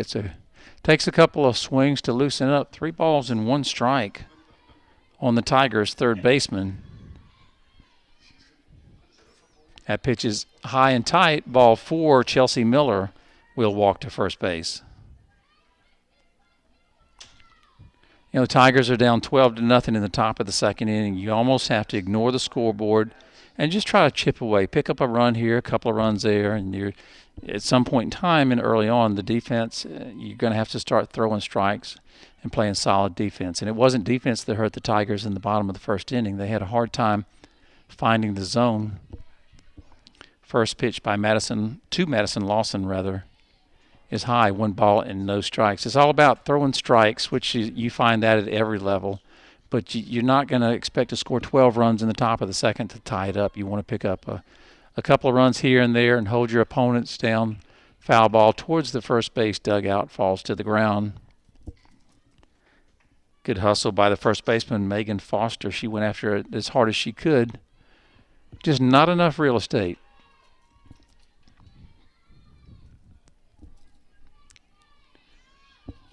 takes a couple of swings to loosen it up. 3 balls and 1 strike on the Tigers' third baseman. That pitch is high and tight. Ball 4, Chelsea Miller will walk to first base. You know, the Tigers are down 12-0 in the top of the second inning. You almost have to ignore the scoreboard and just try to chip away. Pick up a run here, a couple of runs there, and you're at some point in time and early on, the defense, you're going to have to start throwing strikes and playing solid defense. And it wasn't defense that hurt the Tigers in the bottom of the first inning. They had a hard time finding the zone. First pitch by Madison Lawson, is high, 1 ball and no strikes. It's all about throwing strikes, which you find that at every level. But you're not going to expect to score 12 runs in the top of the second to tie it up. You want to pick up a couple of runs here and there and hold your opponents down. Foul ball towards the first base dugout, falls to the ground. Good hustle by the first baseman, Megan Foster. She went after it as hard as she could. Just not enough real estate.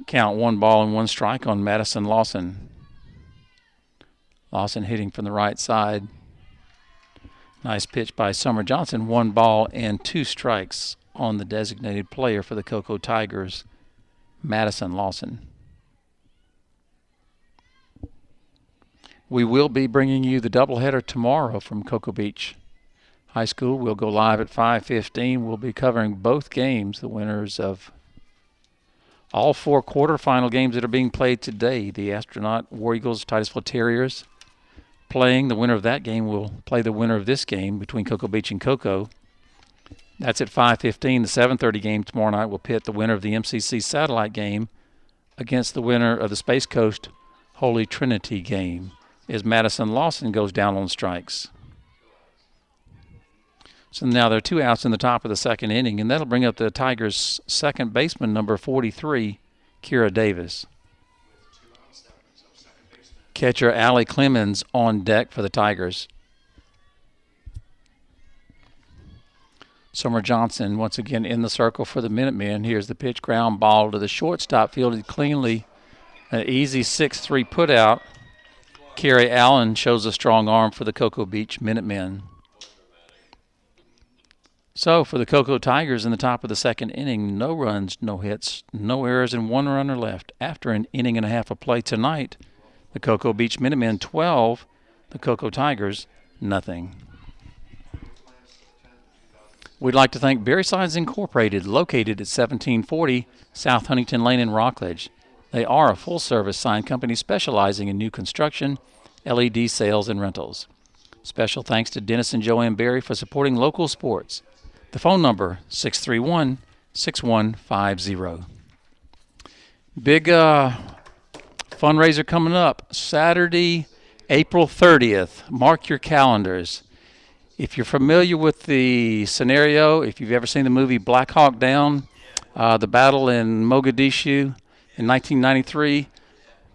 Count 1 ball and 1 strike on Madison Lawson. Lawson hitting from the right side. Nice pitch by Summer Johnson. 1 ball and 2 strikes on the designated player for the Cocoa Tigers, Madison Lawson. We will be bringing you the doubleheader tomorrow from Cocoa Beach High School will go live at 5:15. We'll be covering both games, the winners of all 4 quarterfinal games that are being played today. The Astronaut War Eagles, Titusville Terriers playing. The winner of that game will play the winner of this game between Cocoa Beach and Cocoa. That's at 5:15. The 7:30 game tomorrow night will pit the winner of the MCC Satellite game against the winner of the Space Coast Holy Trinity game as Madison Lawson goes down on strikes. So now there are 2 outs in the top of the second inning, and that'll bring up the Tigers' second baseman, number 43, Kira Davis. Catcher Allie Clemens on deck for the Tigers. Summer Johnson once again in the circle for the Minutemen. Here's the pitch, ground ball to the shortstop, fielded cleanly. An easy 6-3 put out. Kerry Allen shows a strong arm for the Cocoa Beach Minutemen. So for the Cocoa Tigers in the top of the second inning, no runs, no hits, no errors, and 1 runner left. After an inning and a half of play tonight, the Cocoa Beach Minutemen 12, the Cocoa Tigers nothing. We'd like to thank Berry Signs Incorporated, located at 1740 South Huntington Lane in Rockledge. They are a full-service sign company specializing in new construction, LED sales, and rentals. Special thanks to Dennis and Joanne Berry for supporting local sports. The phone number, 631-6150. Big fundraiser coming up Saturday, April 30th. Mark your calendars. If you're familiar with the scenario, if you've ever seen the movie Black Hawk Down, the battle in Mogadishu in 1993,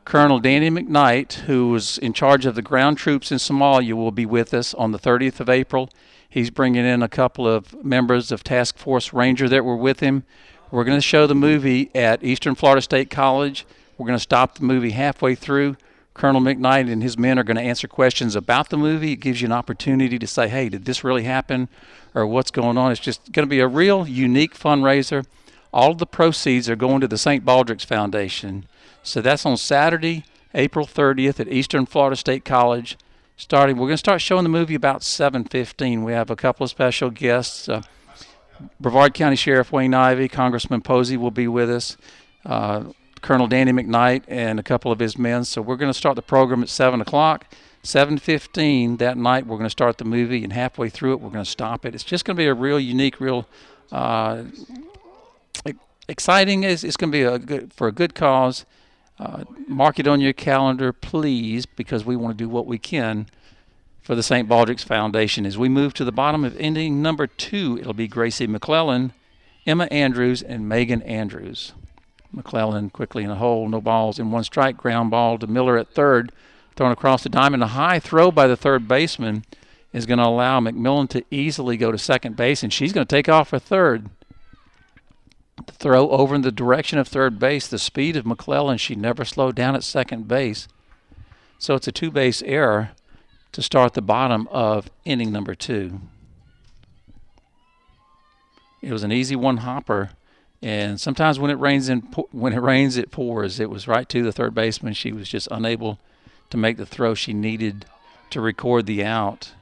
Colonel Danny McKnight, who was in charge of the ground troops in Somalia, will be with us on the 30th of April. He's bringing in a couple of members of Task Force Ranger that were with him. We're going to show the movie at Eastern Florida State College. We're going to stop the movie halfway through. Colonel McKnight and his men are going to answer questions about the movie. It gives you an opportunity to say, hey, did this really happen, or what's going on? It's just going to be a real unique fundraiser. All of the proceeds are going to the St. Baldrick's Foundation. So that's on Saturday, April 30th at Eastern Florida State College. We're going to start showing the movie about 7:15. We have a couple of special guests. Brevard County Sheriff Wayne Ivey, Congressman Posey will be with us, Colonel Danny McKnight, and a couple of his men. So we're going to start the program at 7 o'clock. 7:15 that night, we're going to start the movie, and halfway through it, we're going to stop it. It's just going to be a real unique, real exciting. It's going to be for a good cause. Mark it on your calendar, please, because we want to do what we can for the St. Baldrick's Foundation. As we move to the bottom of inning number 2, it'll be Gracie McClellan, Emma Andrews, and Megan Andrews. McClellan quickly in a hole, no balls, and 1 strike, ground ball to Miller at third, thrown across the diamond. A high throw by the third baseman is going to allow McMillan to easily go to second base, and she's going to take off for third. The throw over in the direction of third base, the speed of McClellan, she never slowed down at second base. So it's a 2-base error to start the bottom of inning number 2. It was an easy one-hopper, and sometimes when it rains, it pours. It was right to the third baseman. She was just unable to make the throw she needed to record the out.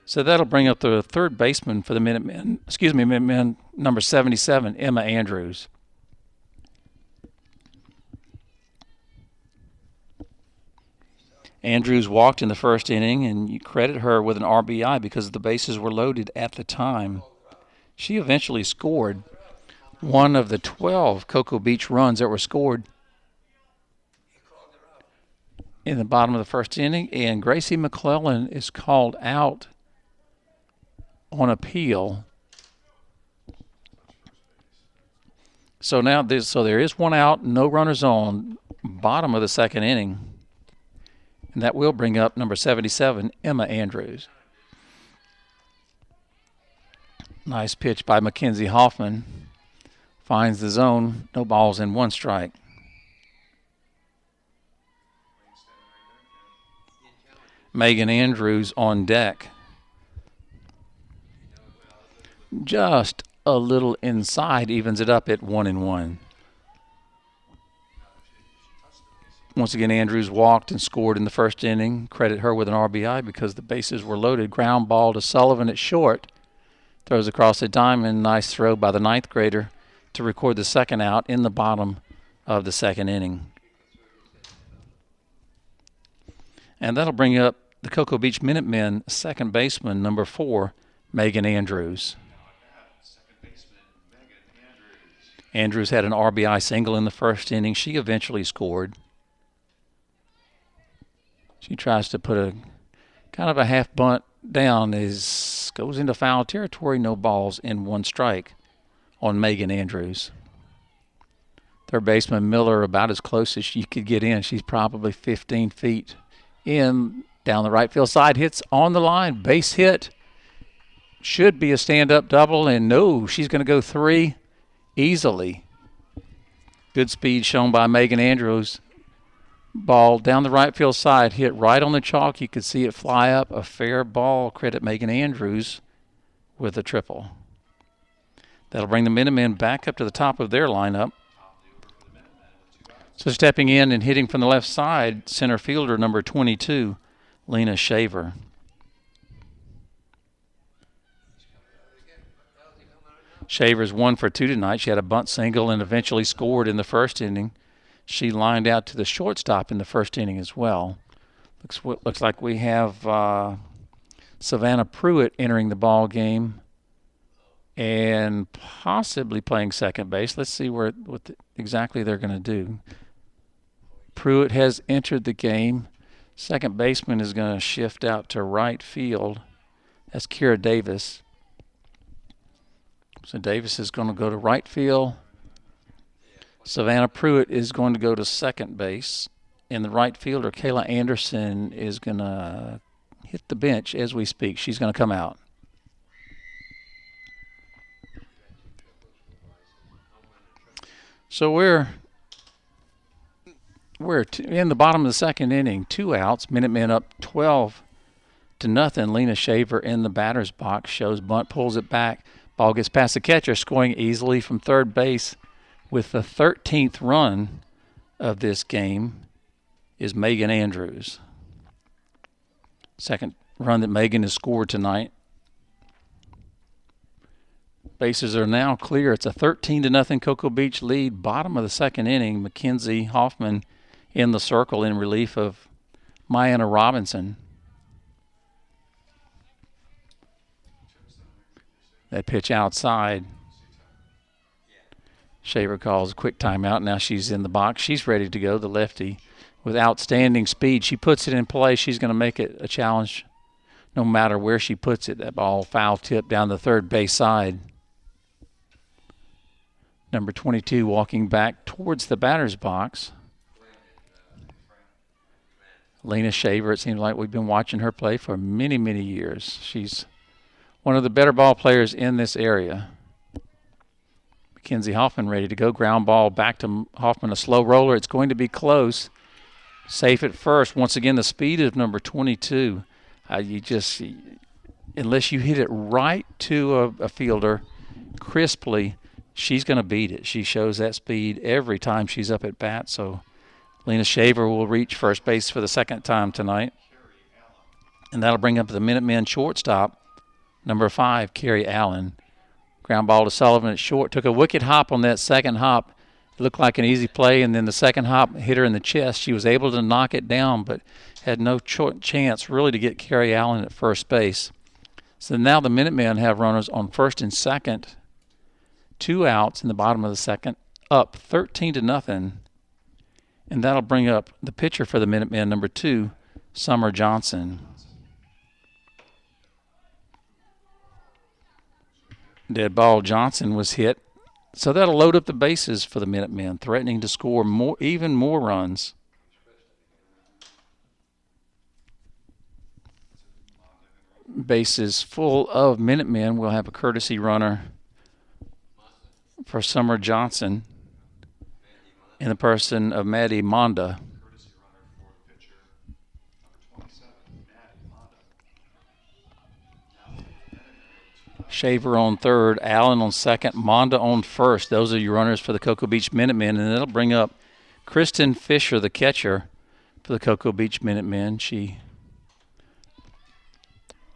So that'll bring up the third baseman for the Minutemen, number 77, Emma Andrews. Andrews walked in the first inning, and you credit her with an RBI because the bases were loaded at the time. She eventually scored one of the 12 Cocoa Beach runs that were scored in the bottom of the first inning, and Gracie McClellan is called out on appeal. So now there is 1 out, no runners on, bottom of the second inning. And that will bring up number 77, Emma Andrews. Nice pitch by Mackenzie Hoffman. Finds the zone, no balls and 1 strike. Megan Andrews on deck. Just a little inside, evens it up at 1-1. Once again, Andrews walked and scored in the first inning. Credit her with an RBI because the bases were loaded. Ground ball to Sullivan at short. Throws across the diamond. Nice throw by the ninth grader to record the second out in the bottom of the second inning. And that'll bring up the Cocoa Beach Minutemen second baseman, number 4, Megan Andrews. Andrews had an RBI single in the first inning. She eventually scored. She tries to put a kind of a half bunt down, goes into foul territory, no balls in 1 strike on Megan Andrews. Third baseman Miller about as close as she could get in. She's probably 15 feet in, down the right field side, hits on the line, base hit. Should be a stand-up double, and no, she's going to go 3 easily. Good speed shown by Megan Andrews. Ball down the right field side, hit right on the chalk. You could see it fly up. A fair ball. Credit Megan Andrews with a triple. That'll bring the Minutemen back up to the top of their lineup. So stepping in and hitting from the left side, center fielder number 22, Lena Shaver. Shaver's 1 for 2 tonight. She had a bunt single and eventually scored in the first inning. She lined out to the shortstop in the first inning as well. Looks like we have Savannah Pruitt entering the ball game and possibly playing second base. Let's see what exactly they're going to do. Pruitt has entered the game. Second baseman is going to shift out to right field. That's Kira Davis. So Davis is going to go to right field. Savannah Pruitt is going to go to second base. And the right fielder, Kayla Anderson, is going to hit the bench as we speak. She's going to come out. So we're in the bottom of the second inning. 2 outs. Minutemen up 12-0. Lena Shaver in the batter's box. Shows bunt, pulls it back. Ball gets past the catcher, scoring easily from third base. With the 13th run of this game is Megan Andrews. Second run that Megan has scored tonight. Bases are now clear. It's a 13-0 Cocoa Beach lead. Bottom of the second inning, Mackenzie Hoffman in the circle in relief of Mayanna Robinson. That pitch outside. Shaver calls a quick timeout. Now she's in the box. She's ready to go, the lefty, with outstanding speed. She puts it in play. She's going to make it a challenge no matter where she puts it. That ball foul tip down the third base side. Number 22 walking back towards the batter's box. Lena Shaver, it seems like we've been watching her play for many, many years. She's one of the better ball players in this area. Mackenzie Hoffman ready to go. Ground ball back to Hoffman, a slow roller. It's going to be close. Safe at first. Once again, the speed of number 22. Unless you hit it right to a fielder crisply, she's going to beat it. She shows that speed every time she's up at bat. So Lena Shaver will reach first base for the second time tonight. And that'll bring up the Minutemen shortstop, number 5, Carrie Allen. Ground ball to Sullivan at short. Took a wicked hop on that second hop. It looked like an easy play, and then the second hop hit her in the chest. She was able to knock it down, but had no chance really to get Carrie Allen at first base. So now the Minutemen have runners on first and second. 2 outs in the bottom of the second. Up 13-0. And that'll bring up the pitcher for the Minutemen, number 2, Summer Johnson. Dead ball Johnson was hit. So that'll load up the bases for the Minutemen, threatening to score even more runs. Bases full of Minutemen. We'll have a courtesy runner for Summer Johnson in the person of Maddie Monda. Shaver on third, Allen on second, Monda on first. Those are your runners for the Cocoa Beach Minutemen, and that'll bring up Kristen Fisher, the catcher for the Cocoa Beach Minutemen. She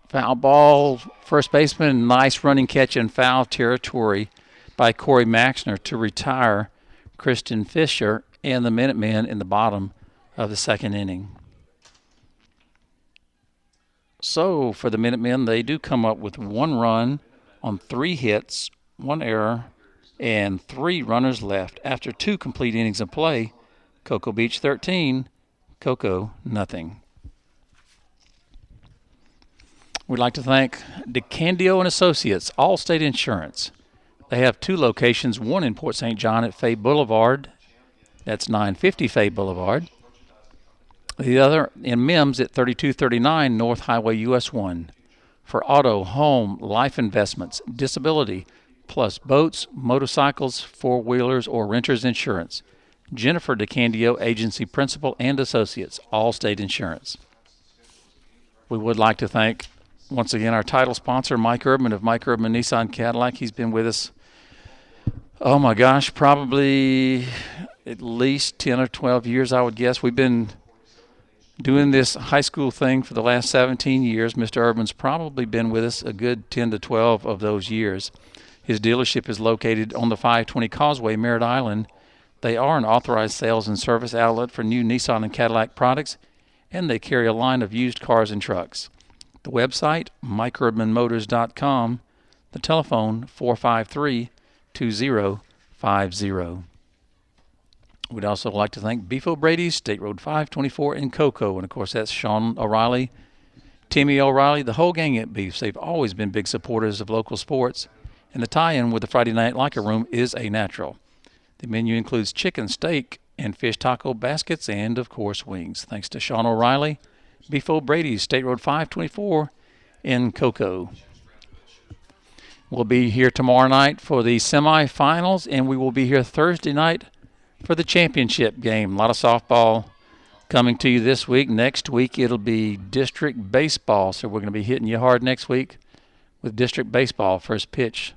foul ball, first baseman, nice running catch in foul territory by Corey Maxner to retire Kristen Fisher and the Minutemen in the bottom of the second inning. So for the Minutemen, they do come up with 1 run on 3 hits, 1 error, and 3 runners left after 2 complete innings of play. Cocoa Beach 13, Cocoa nothing. We'd like to thank DeCandio and Associates, Allstate Insurance. They have 2 locations, one in Port St. John at Fay Boulevard. That's 950 Fay Boulevard. The other in Mims at 3239 North Highway US 1. For auto, home, life investments, disability, plus boats, motorcycles, four-wheelers, or renters insurance. Jennifer DeCandio, Agency Principal and Associates, Allstate Insurance. We would like to thank, once again, our title sponsor, Mike Urban of Mike Urban Nissan Cadillac. He's been with us, oh my gosh, probably at least 10 or 12 years, I would guess. We've been doing this high school thing for the last 17 years. Mr. Urban's probably been with us a good 10 to 12 of those years. His dealership is located on the 520 Causeway, Merritt Island. They are an authorized sales and service outlet for new Nissan and Cadillac products, and they carry a line of used cars and trucks. The website, MikeUrbanMotors.com. The telephone, 453-2050. We'd also like to thank Beef O'Brady's, State Road 524 in Cocoa. And, of course, that's Sean O'Reilly, Timmy O'Reilly, the whole gang at Beefs. They've always been big supporters of local sports. And the tie-in with the Friday Night Locker Room is a natural. The menu includes chicken, steak, and fish taco baskets and, of course, wings. Thanks to Sean O'Reilly, Beef O'Brady's, State Road 524 in Cocoa. We'll be here tomorrow night for the semifinals, and we will be here Thursday night for the championship game. A lot of softball coming to you this week. Next week it'll be district baseball, so we're going to be hitting you hard next week with district baseball. First pitch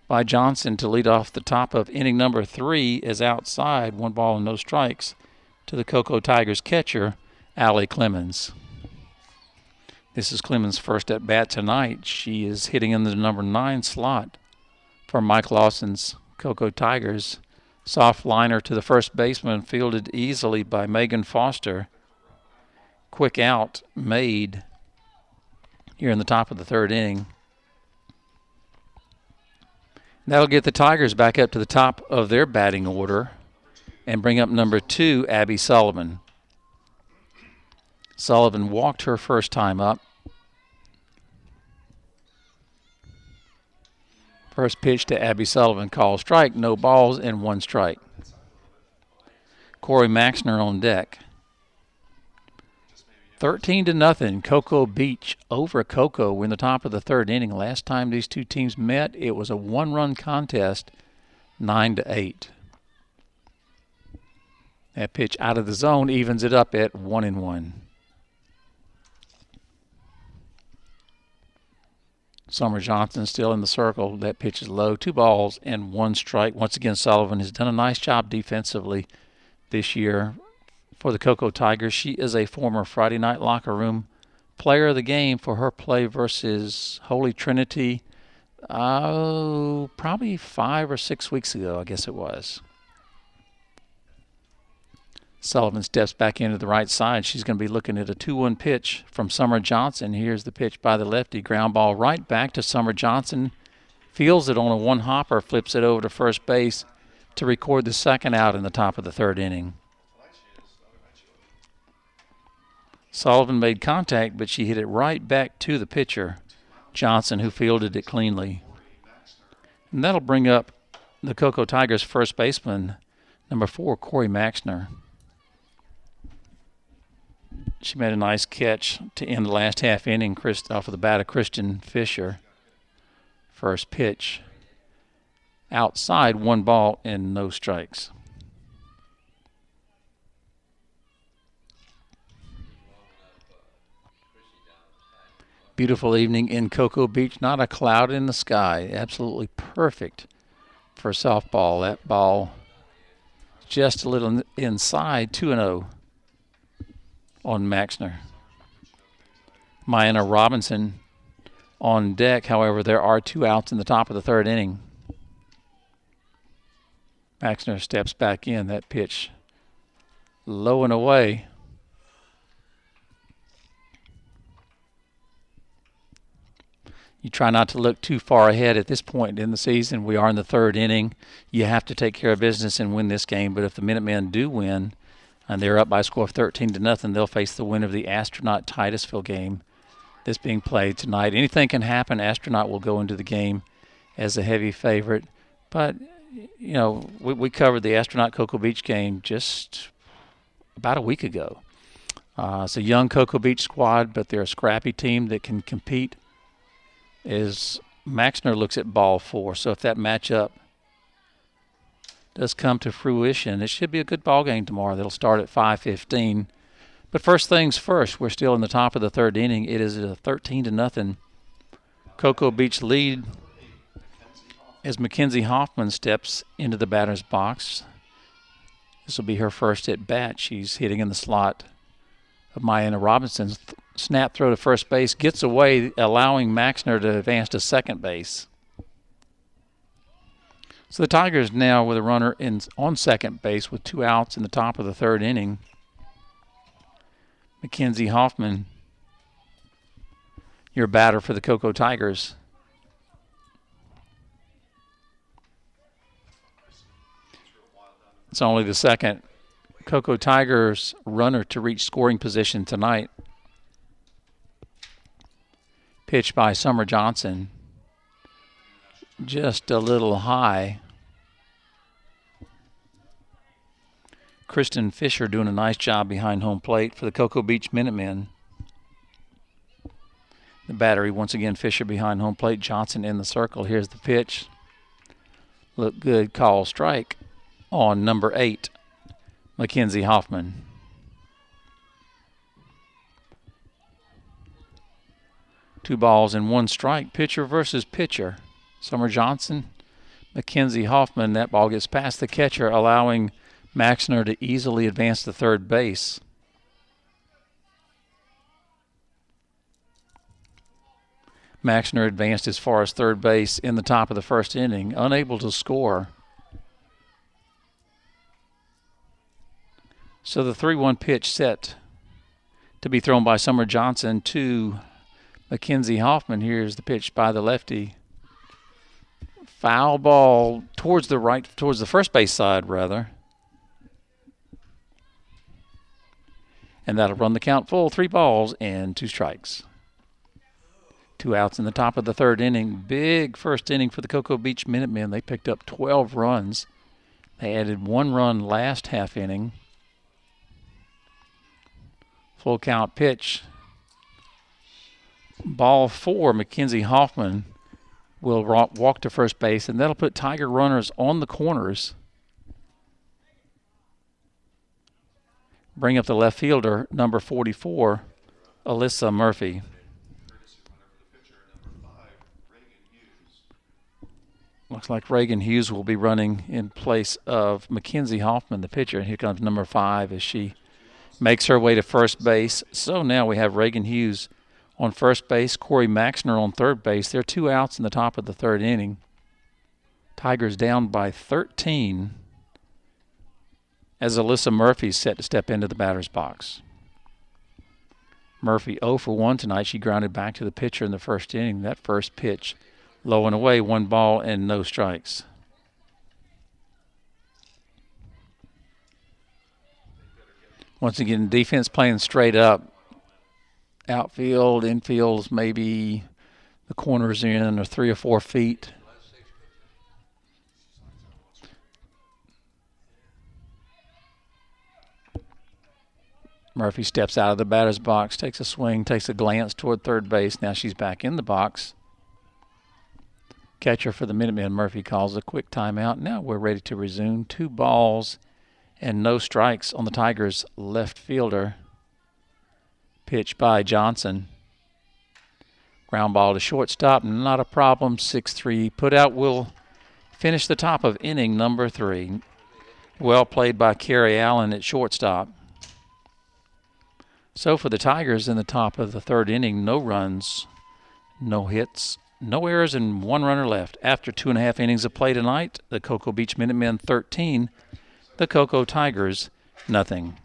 by Johnson to lead off the top of inning number 3 is outside, 1 ball and no strikes, to the Cocoa Tigers catcher, Allie Clemens. This is Clemens' first at bat tonight. She is hitting in the number 9 slot for Mike Lawson's Cocoa Tigers. Soft liner to the first baseman, fielded easily by Megan Foster. Quick out made here in the top of the 3rd inning. That'll get the Tigers back up to the top of their batting order and bring up number 2, Abby Sullivan. Sullivan walked her first time up. First pitch to Abby Sullivan, called strike, no balls, and 1 strike. Corey Maxner on deck. 13-0, Cocoa Beach over Cocoa. We're in the top of the 3rd inning. Last time these two teams met, it was a 1-run contest, 9-8. That pitch out of the zone evens it up at 1-1. Summer Johnson still in the circle. That pitch is low. 2 balls and 1 strike. Once again, Sullivan has done a nice job defensively this year for the Cocoa Tigers. She is a former Friday Night Locker Room player of the game for her play versus Holy Trinity probably 5 or 6 weeks ago, I guess it was. Sullivan steps back into the right side. She's going to be looking at a 2-1 pitch from Summer Johnson. Here's the pitch by the lefty. Ground ball right back to Summer Johnson. Feels it on a 1-hopper, flips it over to first base to record the 2nd out in the top of the 3rd inning. Sullivan made contact, but she hit it right back to the pitcher, Johnson, who fielded it cleanly. And that'll bring up the Cocoa Tigers first baseman, number 4, Corey Maxner. She made a nice catch to end the last half inning off of the bat of Kristen Fisher. First pitch outside, 1 ball and no strikes. Beautiful evening in Cocoa Beach. Not a cloud in the sky. Absolutely perfect for softball. That ball just a little inside, 2-0 on Maxner. Mayanna Robinson on deck. However, there are 2 outs in the top of the 3rd inning. Maxner steps back in. That pitch low and away. You try not to look too far ahead at this point in the season. We are in the 3rd inning. You have to take care of business and win this game. But if the Minutemen do win, and they're up by a score of 13-0, they'll face the winner of the Astronaut-Titusville game that's being played tonight. Anything can happen. Astronaut will go into the game as a heavy favorite. But, you know, we covered the Astronaut-Cocoa Beach game just about a week ago. It's a young Cocoa Beach squad, but they're a scrappy team that can compete as Maxner looks at ball 4. So if that matchup does come to fruition, it should be a good ball game tomorrow. That'll start at 5:15. But first things first, we're still in the top of the 3rd inning. It is a 13-0 Cocoa Beach lead as Mackenzie Hoffman steps into the batter's box. This will be her first at bat. She's hitting in the slot of Mayanna Robinson's snap throw to first base, gets away, allowing Maxner to advance to second base. So the Tigers now with a runner on second base with 2 outs in the top of the 3rd inning. Mackenzie Hoffman, your batter for the Cocoa Tigers. It's only the second Cocoa Tigers runner to reach scoring position tonight. Pitch by Summer Johnson. Just a little high. Kristen Fisher doing a nice job behind home plate for the Cocoa Beach Minutemen. The battery, once again, Fisher behind home plate, Johnson in the circle. Here's the pitch. Look good, call strike on number 8, Mackenzie Hoffman. Two balls and one strike, pitcher versus pitcher. Summer Johnson, Mackenzie Hoffman. That ball gets past the catcher, allowing Maxner to easily advance to third base. Maxner advanced as far as third base in the top of the first inning, unable to score. So the 3-1 pitch set to be thrown by Summer Johnson to Mackenzie Hoffman. Here's the pitch by the lefty. Foul ball towards the first base side, rather. And that'll run the count full. 3 balls and 2 strikes. 2 outs in the top of the third inning. Big first inning for the Cocoa Beach Minutemen. They picked up 12 runs. They added 1 run last half inning. Full count pitch. Ball 4, Mackenzie Hoffman will walk to first base, and that'll put Tiger runners on the corners. Bring up the left fielder, number 44, Alyssa Murphy. Looks like Reagan Hughes will be running in place of Mackenzie Hoffman, the pitcher. And here comes number 5 as she makes her way to first base. So now we have Reagan Hughes on first base, Corey Maxner on third base. There are 2 outs in the top of the third inning. Tigers down by 13 as Alyssa Murphy is set to step into the batter's box. Murphy 0 for 1 tonight. She grounded back to the pitcher in the first inning. That first pitch low and away, 1 ball and no strikes. Once again, defense playing straight up. Outfield, infield, maybe the corners in or 3 or 4 feet. Murphy steps out of the batter's box, takes a swing, takes a glance toward third base. Now she's back in the box. Catcher for the Minutemen, Murphy, calls a quick timeout. Now we're ready to resume. 2 balls and no strikes on the Tigers' left fielder. Pitch by Johnson. Ground ball to shortstop, not a problem. 6-3 put out will finish the top of inning number 3. Well played by Carrie Allen at shortstop. So for the Tigers in the top of the third inning, no runs, no hits, no errors, and one runner left. After 2.5 innings of play tonight, the Cocoa Beach Minutemen 13, the Cocoa Tigers nothing.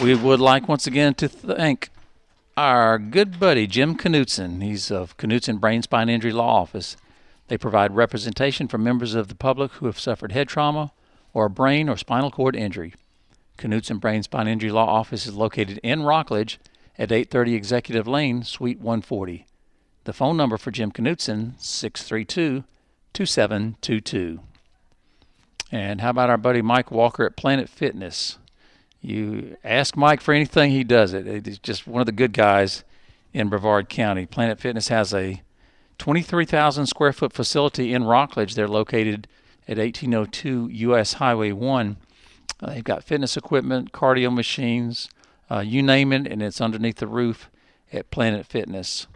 We would like once again to thank our good buddy Jim Knutson. He's of Knutson Brain Spine Injury Law Office. They provide representation for members of the public who have suffered head trauma or a brain or spinal cord injury. Knutson Brain Spine Injury Law Office is located in Rockledge at 830 Executive Lane, Suite 140. The phone number for Jim Knutson, 632-2722. And how about our buddy Mike Walker at Planet Fitness? You ask Mike for anything, he does it. He's just one of the good guys in Brevard County. Planet Fitness has a 23,000 square foot facility in Rockledge. They're located at 1802 U.S. Highway 1. They've got fitness equipment, cardio machines, you name it, and it's underneath the roof at Planet Fitness.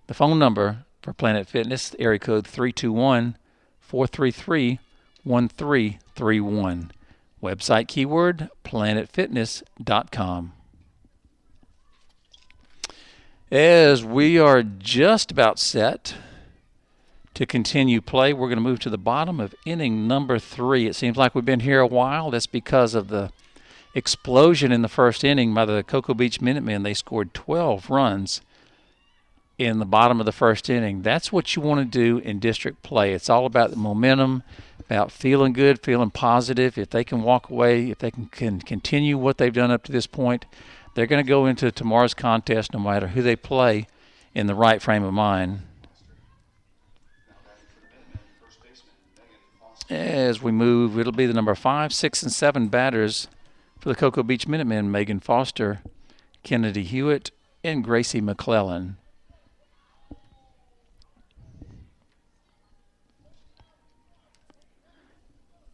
The phone number for Planet Fitness, area code 321-433-1331. Website keyword, planetfitness.com. As we are just about set to continue play, we're going to move to the bottom of inning number 3. It seems like we've been here a while. That's because of the explosion in the first inning by the Cocoa Beach Minutemen. They scored 12 runs in the bottom of the first inning. That's what you want to do in district play. It's all about the momentum, about feeling good, feeling positive. If they can walk away, if they can continue what they've done up to this point, they're going to go into tomorrow's contest, no matter who they play, in the right frame of mind. As we move, it'll be the number 5, 6, and 7 batters for the Cocoa Beach Minutemen, Megan Foster, Kennedy Hewitt, and Gracie McClellan.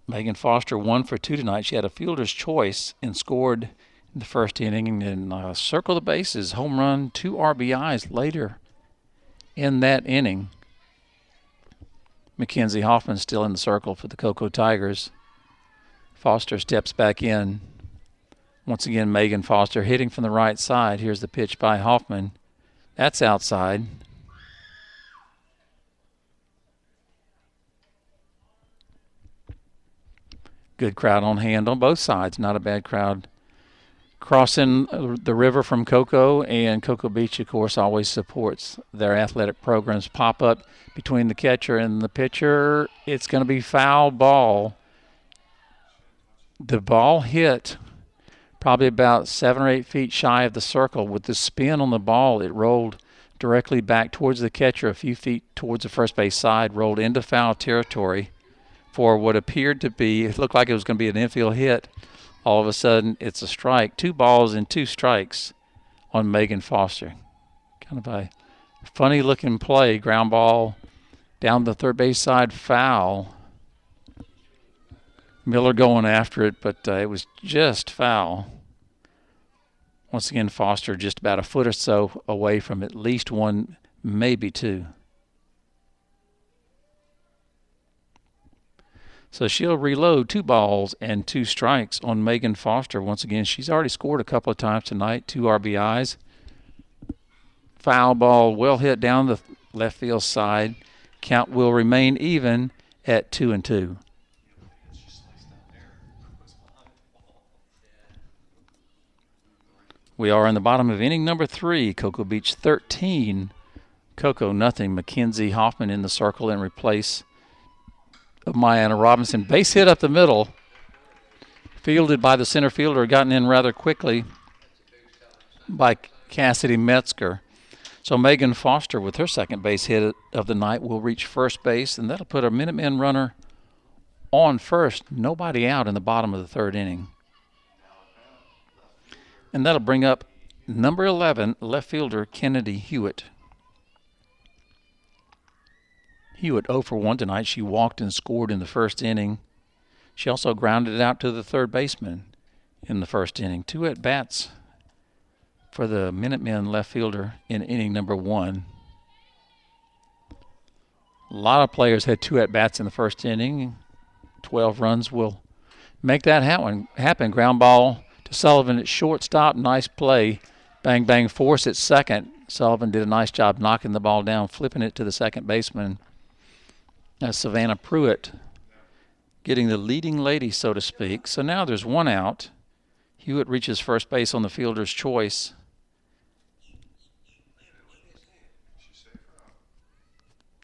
Megan Foster 1 for 2 tonight. She had a fielder's choice and scored in the first inning, and then circle the bases, home run, 2 RBIs later in that inning. Mackenzie Hoffman still in the circle for the Cocoa Tigers. Foster steps back in. Once again, Megan Foster hitting from the right side. Here's the pitch by Hoffman. That's outside. Good crowd on hand on both sides. Not a bad crowd. Crossing the river from Cocoa, and Cocoa Beach, of course, always supports their athletic programs. Pop up between the catcher and the pitcher. It's going to be foul ball. The ball hit probably about 7 or 8 feet shy of the circle. With the spin on the ball, it rolled directly back towards the catcher, a few feet towards the first base side, rolled into foul territory for what appeared to be, it looked like it was going to be an infield hit. All of a sudden, it's a strike. 2 balls and 2 strikes on Megan Foster. Kind of a funny-looking play. Ground ball down the third base side, foul. Miller going after it, but it was just foul. Once again, Foster just about a foot or so away from at least 1, maybe 2. So she'll reload. 2 balls and 2 strikes on Megan Foster. Once again, she's already scored a couple of times tonight, 2 RBIs. Foul ball well hit down the left field side. Count will remain even at 2-2. We are in the bottom of inning number 3. Cocoa Beach 13, Cocoa nothing. Mackenzie Hoffman in the circle in replace of Mayanna Robinson. Base hit up the middle, fielded by the center fielder, gotten in rather quickly by Cassidy Metzger. So Megan Foster, with her second base hit of the night, will reach first base, and that'll put a Minutemen runner on first. Nobody out in the bottom of the third inning. And that'll bring up number 11, left fielder Kennedy Hewitt. Hewitt 0 for 1 tonight. She walked and scored in the first inning. She also grounded it out to the third baseman in the first inning. 2 at-bats for the Minutemen left fielder in inning number 1. A lot of players had 2 at-bats in the first inning. 12 runs will make that happen. Ground ball to Sullivan at shortstop. Nice play. Bang, bang, force at second. Sullivan did a nice job knocking the ball down, flipping it to the second baseman. That's Savannah Pruitt getting the leading lady, so to speak. So now there's one out. Hewitt reaches first base on the fielder's choice.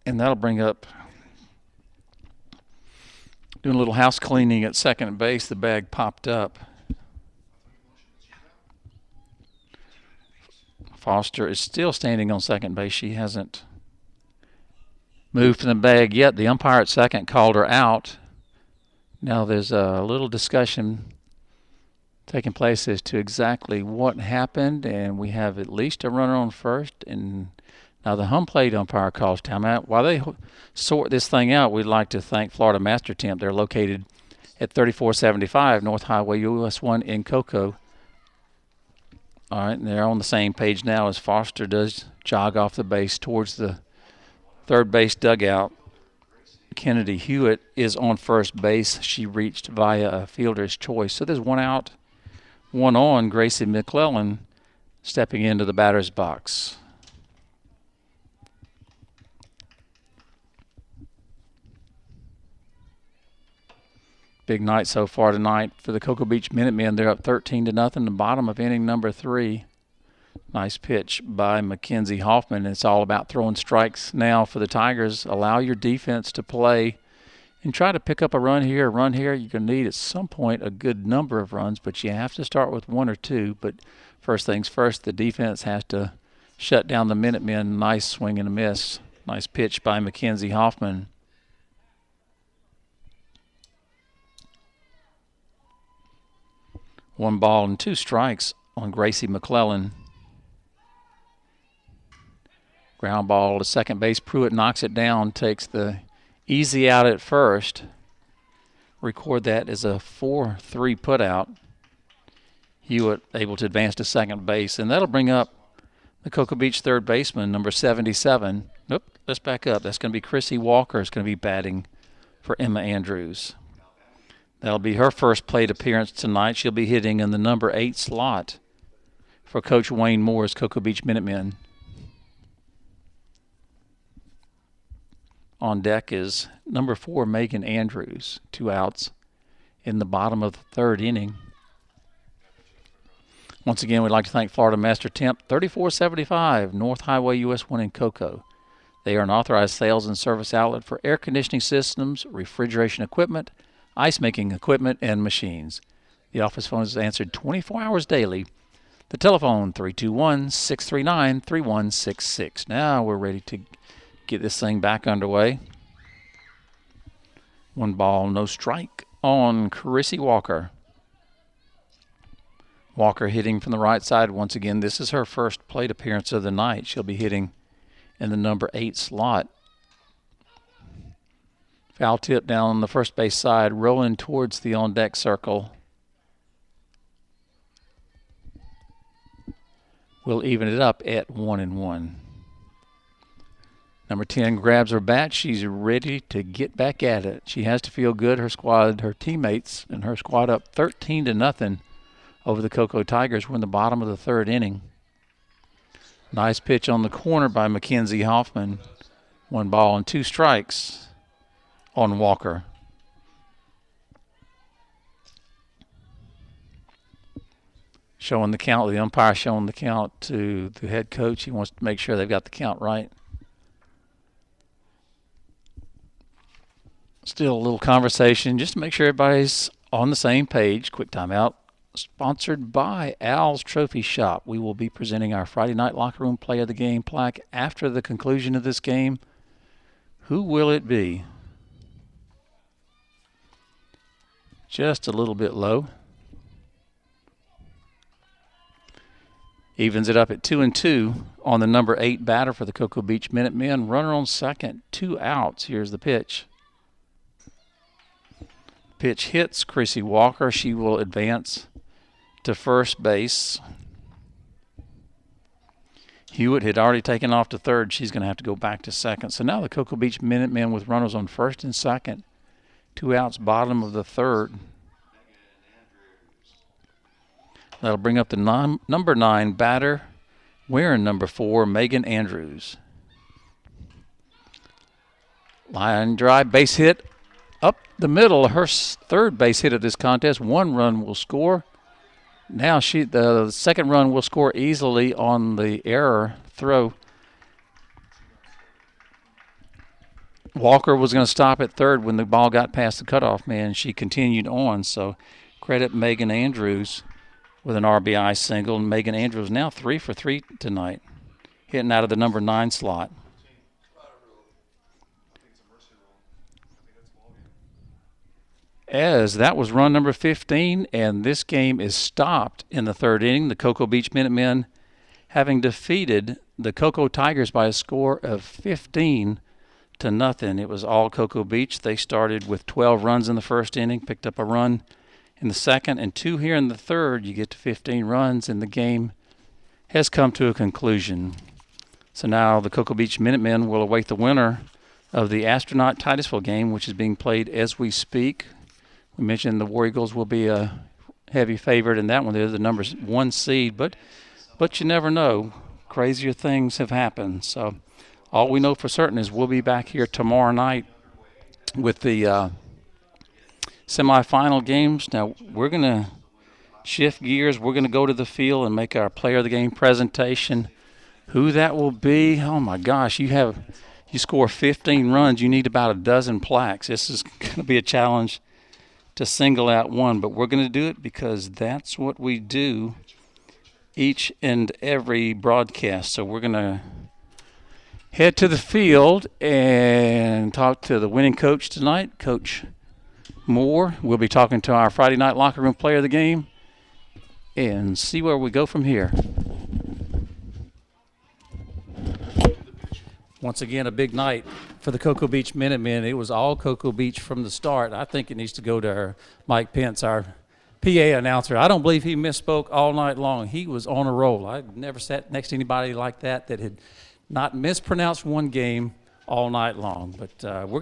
And that'll bring up, doing a little house cleaning at second base, the bag popped up. Foster is still standing on second base. She hasn't moved from the bag yet. The umpire at second called her out. Now there's a little discussion taking place as to exactly what happened, and we have at least a runner on first. And now the home plate umpire calls timeout. While they sort this thing out, we'd like to thank Florida Master Temp. They're located at 3475 North Highway US 1 in Cocoa. All right, and they're on the same page now as Foster does jog off the base towards the third base dugout. Kennedy Hewitt is on first base. She reached via a fielder's choice. So there's one out, one on. Gracie McClellan stepping into the batter's box. Big night so far tonight for the Cocoa Beach Minutemen. They're up 13-0, the bottom of inning number 3. Nice pitch by Mackenzie Hoffman. It's all about throwing strikes now for the Tigers. Allow your defense to play and try to pick up a run here, a run here. You're going to need at some point a good number of runs, but you have to start with 1 or 2. But first things first, the defense has to shut down the Minutemen. Nice swing and a miss. Nice pitch by Mackenzie Hoffman. One ball and 2 strikes on Gracie McClellan. Ground ball to second base. Pruitt knocks it down, takes the easy out at first. Record that as a 4-3 putout. Hewitt able to advance to second base, and that'll bring up the Cocoa Beach third baseman, number 77. Nope, let's back up. That's going to be Chrissy Walker is going to be batting for Emma Andrews. That'll be her first plate appearance tonight. She'll be hitting in the number 8 slot for Coach Wayne Moore's Cocoa Beach Minutemen. On deck is number 4, Megan Andrews. 2 outs in the bottom of the third inning. Once again, we'd like to thank Florida Master Temp, 3475 North Highway US 1 in Cocoa. They are an authorized sales and service outlet for air conditioning systems, refrigeration equipment, ice-making equipment, and machines. The office phone is answered 24 hours daily. The telephone, 321-639-3166. Now we're ready to get this thing back underway. 1 ball, no strike on Chrissy Walker. Walker hitting from the right side once again. This is her first plate appearance of the night. She'll be hitting in the number 8 slot. Foul tip down on the first base side, rolling towards the on-deck circle. We'll even it up at 1-1. Number 10 grabs her bat. She's ready to get back at it. She has to feel good. Her squad, her teammates, and her squad up 13-0 over the Cocoa Tigers. We're in the bottom of the third inning. Nice pitch on the corner by Mackenzie Hoffman. 1 ball and 2 strikes on Walker. Showing the count, the umpire showing the count to the head coach. He wants to make sure they've got the count right. Still a little conversation just to make sure everybody's on the same page. Quick timeout. Sponsored by Al's Trophy Shop. We will be presenting our Friday Night Locker Room Play of the Game plaque after the conclusion of this game. Who will it be? Just a little bit low. Evens it up at 2-2 on the number 8 batter for the Cocoa Beach Minutemen. Runner on second, 2 outs. Here's the pitch. Pitch hits Chrissy Walker. She will advance to first base. Hewitt had already taken off to third. She's going to have to go back to second. So now the Cocoa Beach Minutemen with runners on first and second 2 outs, bottom of the third. That'll bring up the number 9 batter, wearing number 4, Megan Andrews. Line drive, base hit up the middle. Her third base hit of this contest. 1 run will score. Now the second run will score easily on the error throw. Walker was going to stop at third when the ball got past the cutoff man. She continued on, so credit Megan Andrews with an RBI single. And Megan Andrews now 3 for 3 tonight, hitting out of the number 9 slot. As that was run number 15, and this game is stopped in the third inning. The Cocoa Beach Minutemen having defeated the Cocoa Tigers by a score of 15-0. It was all Cocoa Beach. They started with 12 runs in the first inning, picked up a run in the second, and 2 here in the third. You get to 15 runs, and the game has come to a conclusion. So now the Cocoa Beach Minutemen will await the winner of the Astronaut Titusville game, which is being played as we speak. We mentioned the War Eagles will be a heavy favorite in that one. They're the number 1 seed, but you never know. Crazier things have happened. So all we know for certain is we'll be back here tomorrow night with the semifinal games. Now we're going to shift gears. We're going to go to the field and make our player of the game presentation. Who that will be, oh my gosh, you score 15 runs, you need about a dozen plaques. This is going to be a challenge to single out one, but we're going to do it because that's what we do each and every broadcast. So we're going to head to the field and talk to the winning coach tonight, Coach Moore. We'll be talking to our Friday night locker room player of the game and see where we go from here. Once again, a big night for the Cocoa Beach Minutemen. It was all Cocoa Beach from the start. I think it needs to go to Mike Pence, our PA announcer. I don't believe he misspoke all night long. He was on a roll. I've never sat next to anybody like that had not mispronounced one game all night long. But we're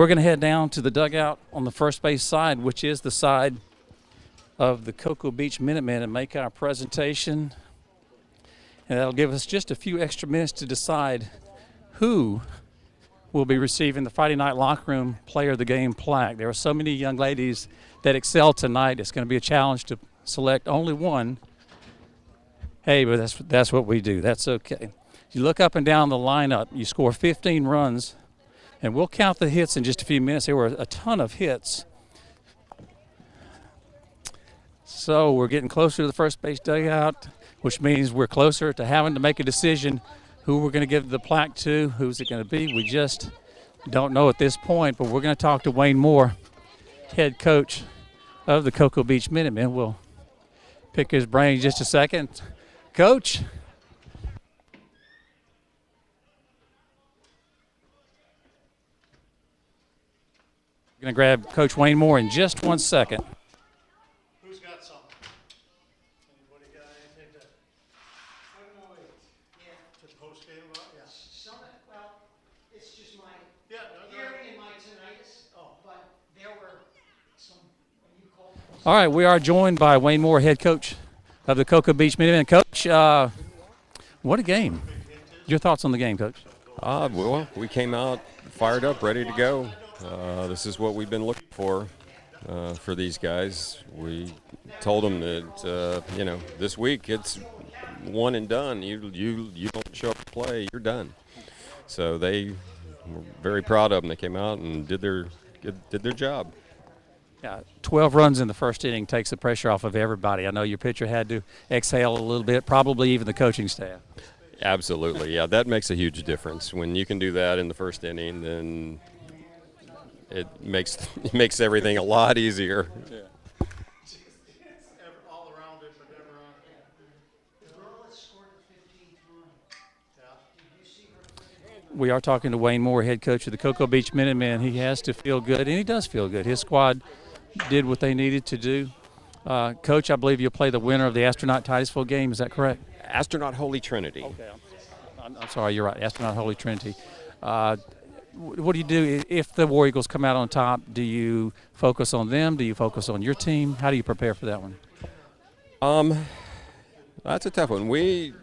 gonna head down to the dugout on the first base side, which is the side of the Cocoa Beach Minutemen, and make our presentation. And that'll give us just a few extra minutes to decide who will be receiving the Friday Night Locker Room Player of the Game plaque. There are so many young ladies that excel tonight. It's going to be a challenge to select only one. Hey, but that's what we do. That's okay. You look up and down the lineup. You score 15 runs, and we'll count the hits in just a few minutes. There were a ton of hits. So we're getting closer to the first base dugout, which means we're closer to having to make a decision who we're going to give the plaque to, who's it going to be. We just don't know at this point, but we're going to talk to Wayne Moore, head coach of the Cocoa Beach Minutemen. We'll pick his brain in just a second. Coach? I'm going to grab Coach Wayne Moore in just 1 second. All right, we are joined by Wayne Moore, head coach of the Cocoa Beach Minutemen. Coach, what a game. Your thoughts on the game, Coach? Well, we came out fired up, ready to go. This is what we've been looking for these guys. We told them that, this week it's one and done. You don't show up to play, you're done. So they were very proud of them. They came out and did their job. Yeah, 12 runs in the first inning takes the pressure off of everybody. I know your pitcher had to exhale a little bit, probably even the coaching staff. Absolutely, yeah, that makes a huge difference. When you can do that in the first inning, then it makes everything a lot easier. Yeah. We are talking to Wayne Moore, head coach of the Cocoa Beach Minutemen. He has to feel good, and he does feel good. His squad did what they needed to do. Coach, I believe you'll play the winner of the Astronaut Titusville game. Is that correct? Astronaut Holy Trinity. Okay. I'm sorry, you're right. Astronaut Holy Trinity. what do you do if the War Eagles come out on top? Do you focus on them? Do you focus on your team? How do you prepare for that one? That's a tough one. We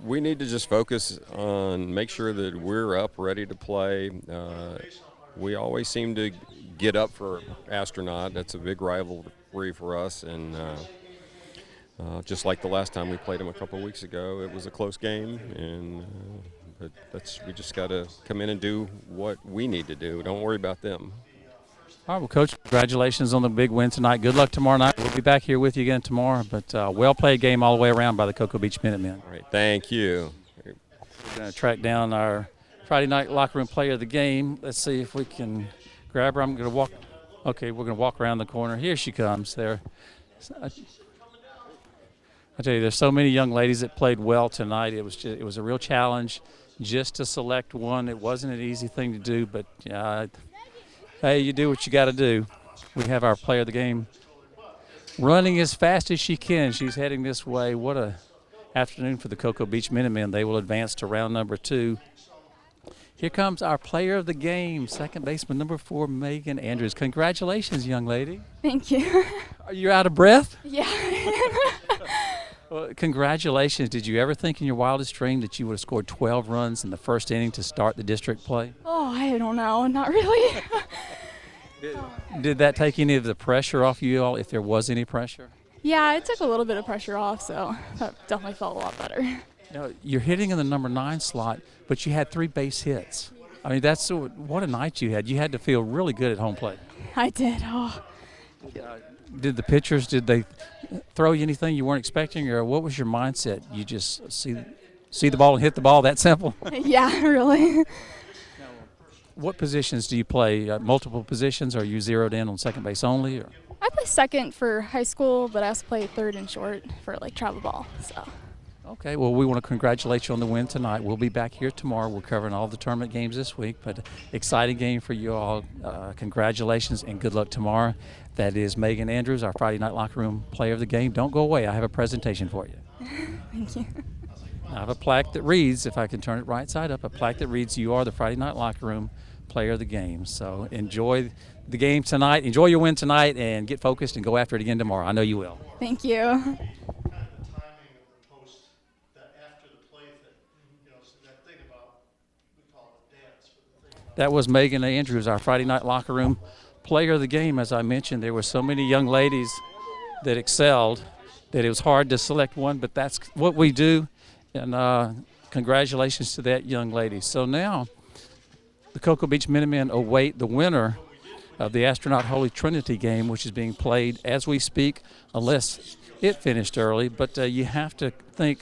need to just focus on make sure that we're up, ready to play. We always seem to get up for Astronaut. That's a big rivalry for us, and just like the last time we played them a couple of weeks ago, it was a close game, and but we just got to come in and do what we need to do. Don't worry about them. All right, well, Coach, congratulations on the big win tonight. Good luck tomorrow night. We'll be back here with you again tomorrow, but well-played game all the way around by the Cocoa Beach Minutemen. All right, thank you. We're going to track down our Friday night locker room player of the game. Let's see if we can grab her. I'm going to walk. Okay, we're going to walk around the corner. Here she comes there. I tell you, there's so many young ladies that played well tonight. It was a real challenge just to select one. It wasn't an easy thing to do, but hey, you do what you got to do. We have our player of the game running as fast as she can. She's heading this way. What a afternoon for the Cocoa Beach Minutemen. They will advance to round number 2. Here comes our player of the game, second baseman number 4, Megan Andrews. Congratulations, young lady. Thank you. Are you out of breath? Yeah. Well, congratulations. Did you ever think in your wildest dream that you would have scored 12 runs in the first inning to start the district play? Oh, I don't know. Not really. Did that take any of the pressure off you all, if there was any pressure? Yeah, it took a little bit of pressure off, so that definitely felt a lot better. You know, you're hitting in the number 9 slot, but you had 3 base hits. I mean, what a night you had. You had to feel really good at home plate. I did. Oh. Did the pitchers, did they throw you anything you weren't expecting, or what was your mindset? You just see the ball and hit the ball, that simple? Yeah, really. What positions do you play? Multiple positions? Are you zeroed in on second base only? Or? I play second for high school, but I also play third and short for travel ball. So. Okay, well, we want to congratulate you on the win tonight. We'll be back here tomorrow. We're covering all the tournament games this week, but exciting game for you all. Congratulations and good luck tomorrow. That is Megan Andrews, our Friday Night Locker Room player of the game. Don't go away. I have a presentation for you. Thank you. I have a plaque that reads, if I can turn it right side up, a plaque that reads, "You are the Friday Night Locker Room player of the game." So enjoy the game tonight. Enjoy your win tonight and get focused and go after it again tomorrow. I know you will. Thank you. That was Megan Andrews, our Friday Night Locker Room player of the game. As I mentioned, there were so many young ladies that excelled that it was hard to select one, but that's what we do, and congratulations to that young lady. So now the Cocoa Beach Minutemen await the winner of the Astronaut Holy Trinity game, which is being played as we speak, unless it finished early. But you have to think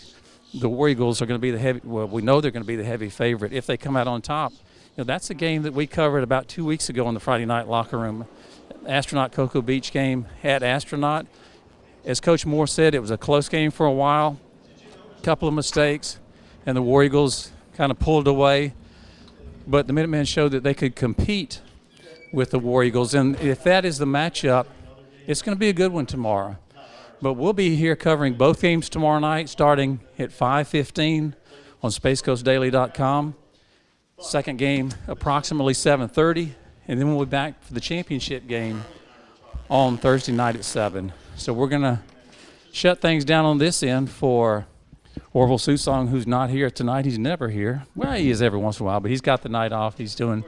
the War Eagles are going to be the heavy, well, we know they're going to be the heavy favorite if they come out on top. You know, that's a game that we covered about 2 weeks ago in the Friday Night Locker Room. Astronaut Cocoa Beach game at Astronaut. As Coach Moore said, it was a close game for a while, a couple of mistakes, and the War Eagles kind of pulled away. But the Minutemen showed that they could compete with the War Eagles, and if that is the matchup, it's going to be a good one tomorrow. But we'll be here covering both games tomorrow night, starting at 5:15 on SpaceCoastDaily.com. Second game approximately 7:30, and then we'll be back for the championship game on Thursday night at 7. So we're going to shut things down on this end for Orville Susong, who's not here tonight. He's never here. Well, he is every once in a while, but he's got the night off. He's doing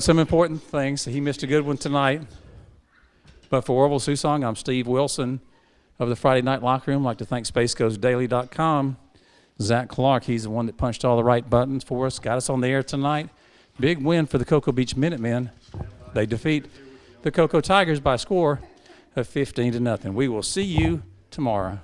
some important things. He missed a good one tonight. But for Orville Susong, I'm Steve Wilson of the Friday Night Locker Room. I'd like to thank SpaceCoastDaily.com. Zach Clark, he's the one that punched all the right buttons for us, got us on the air tonight. Big win for the Cocoa Beach Minutemen. They defeat the Cocoa Tigers by a score of 15-0. We will see you tomorrow.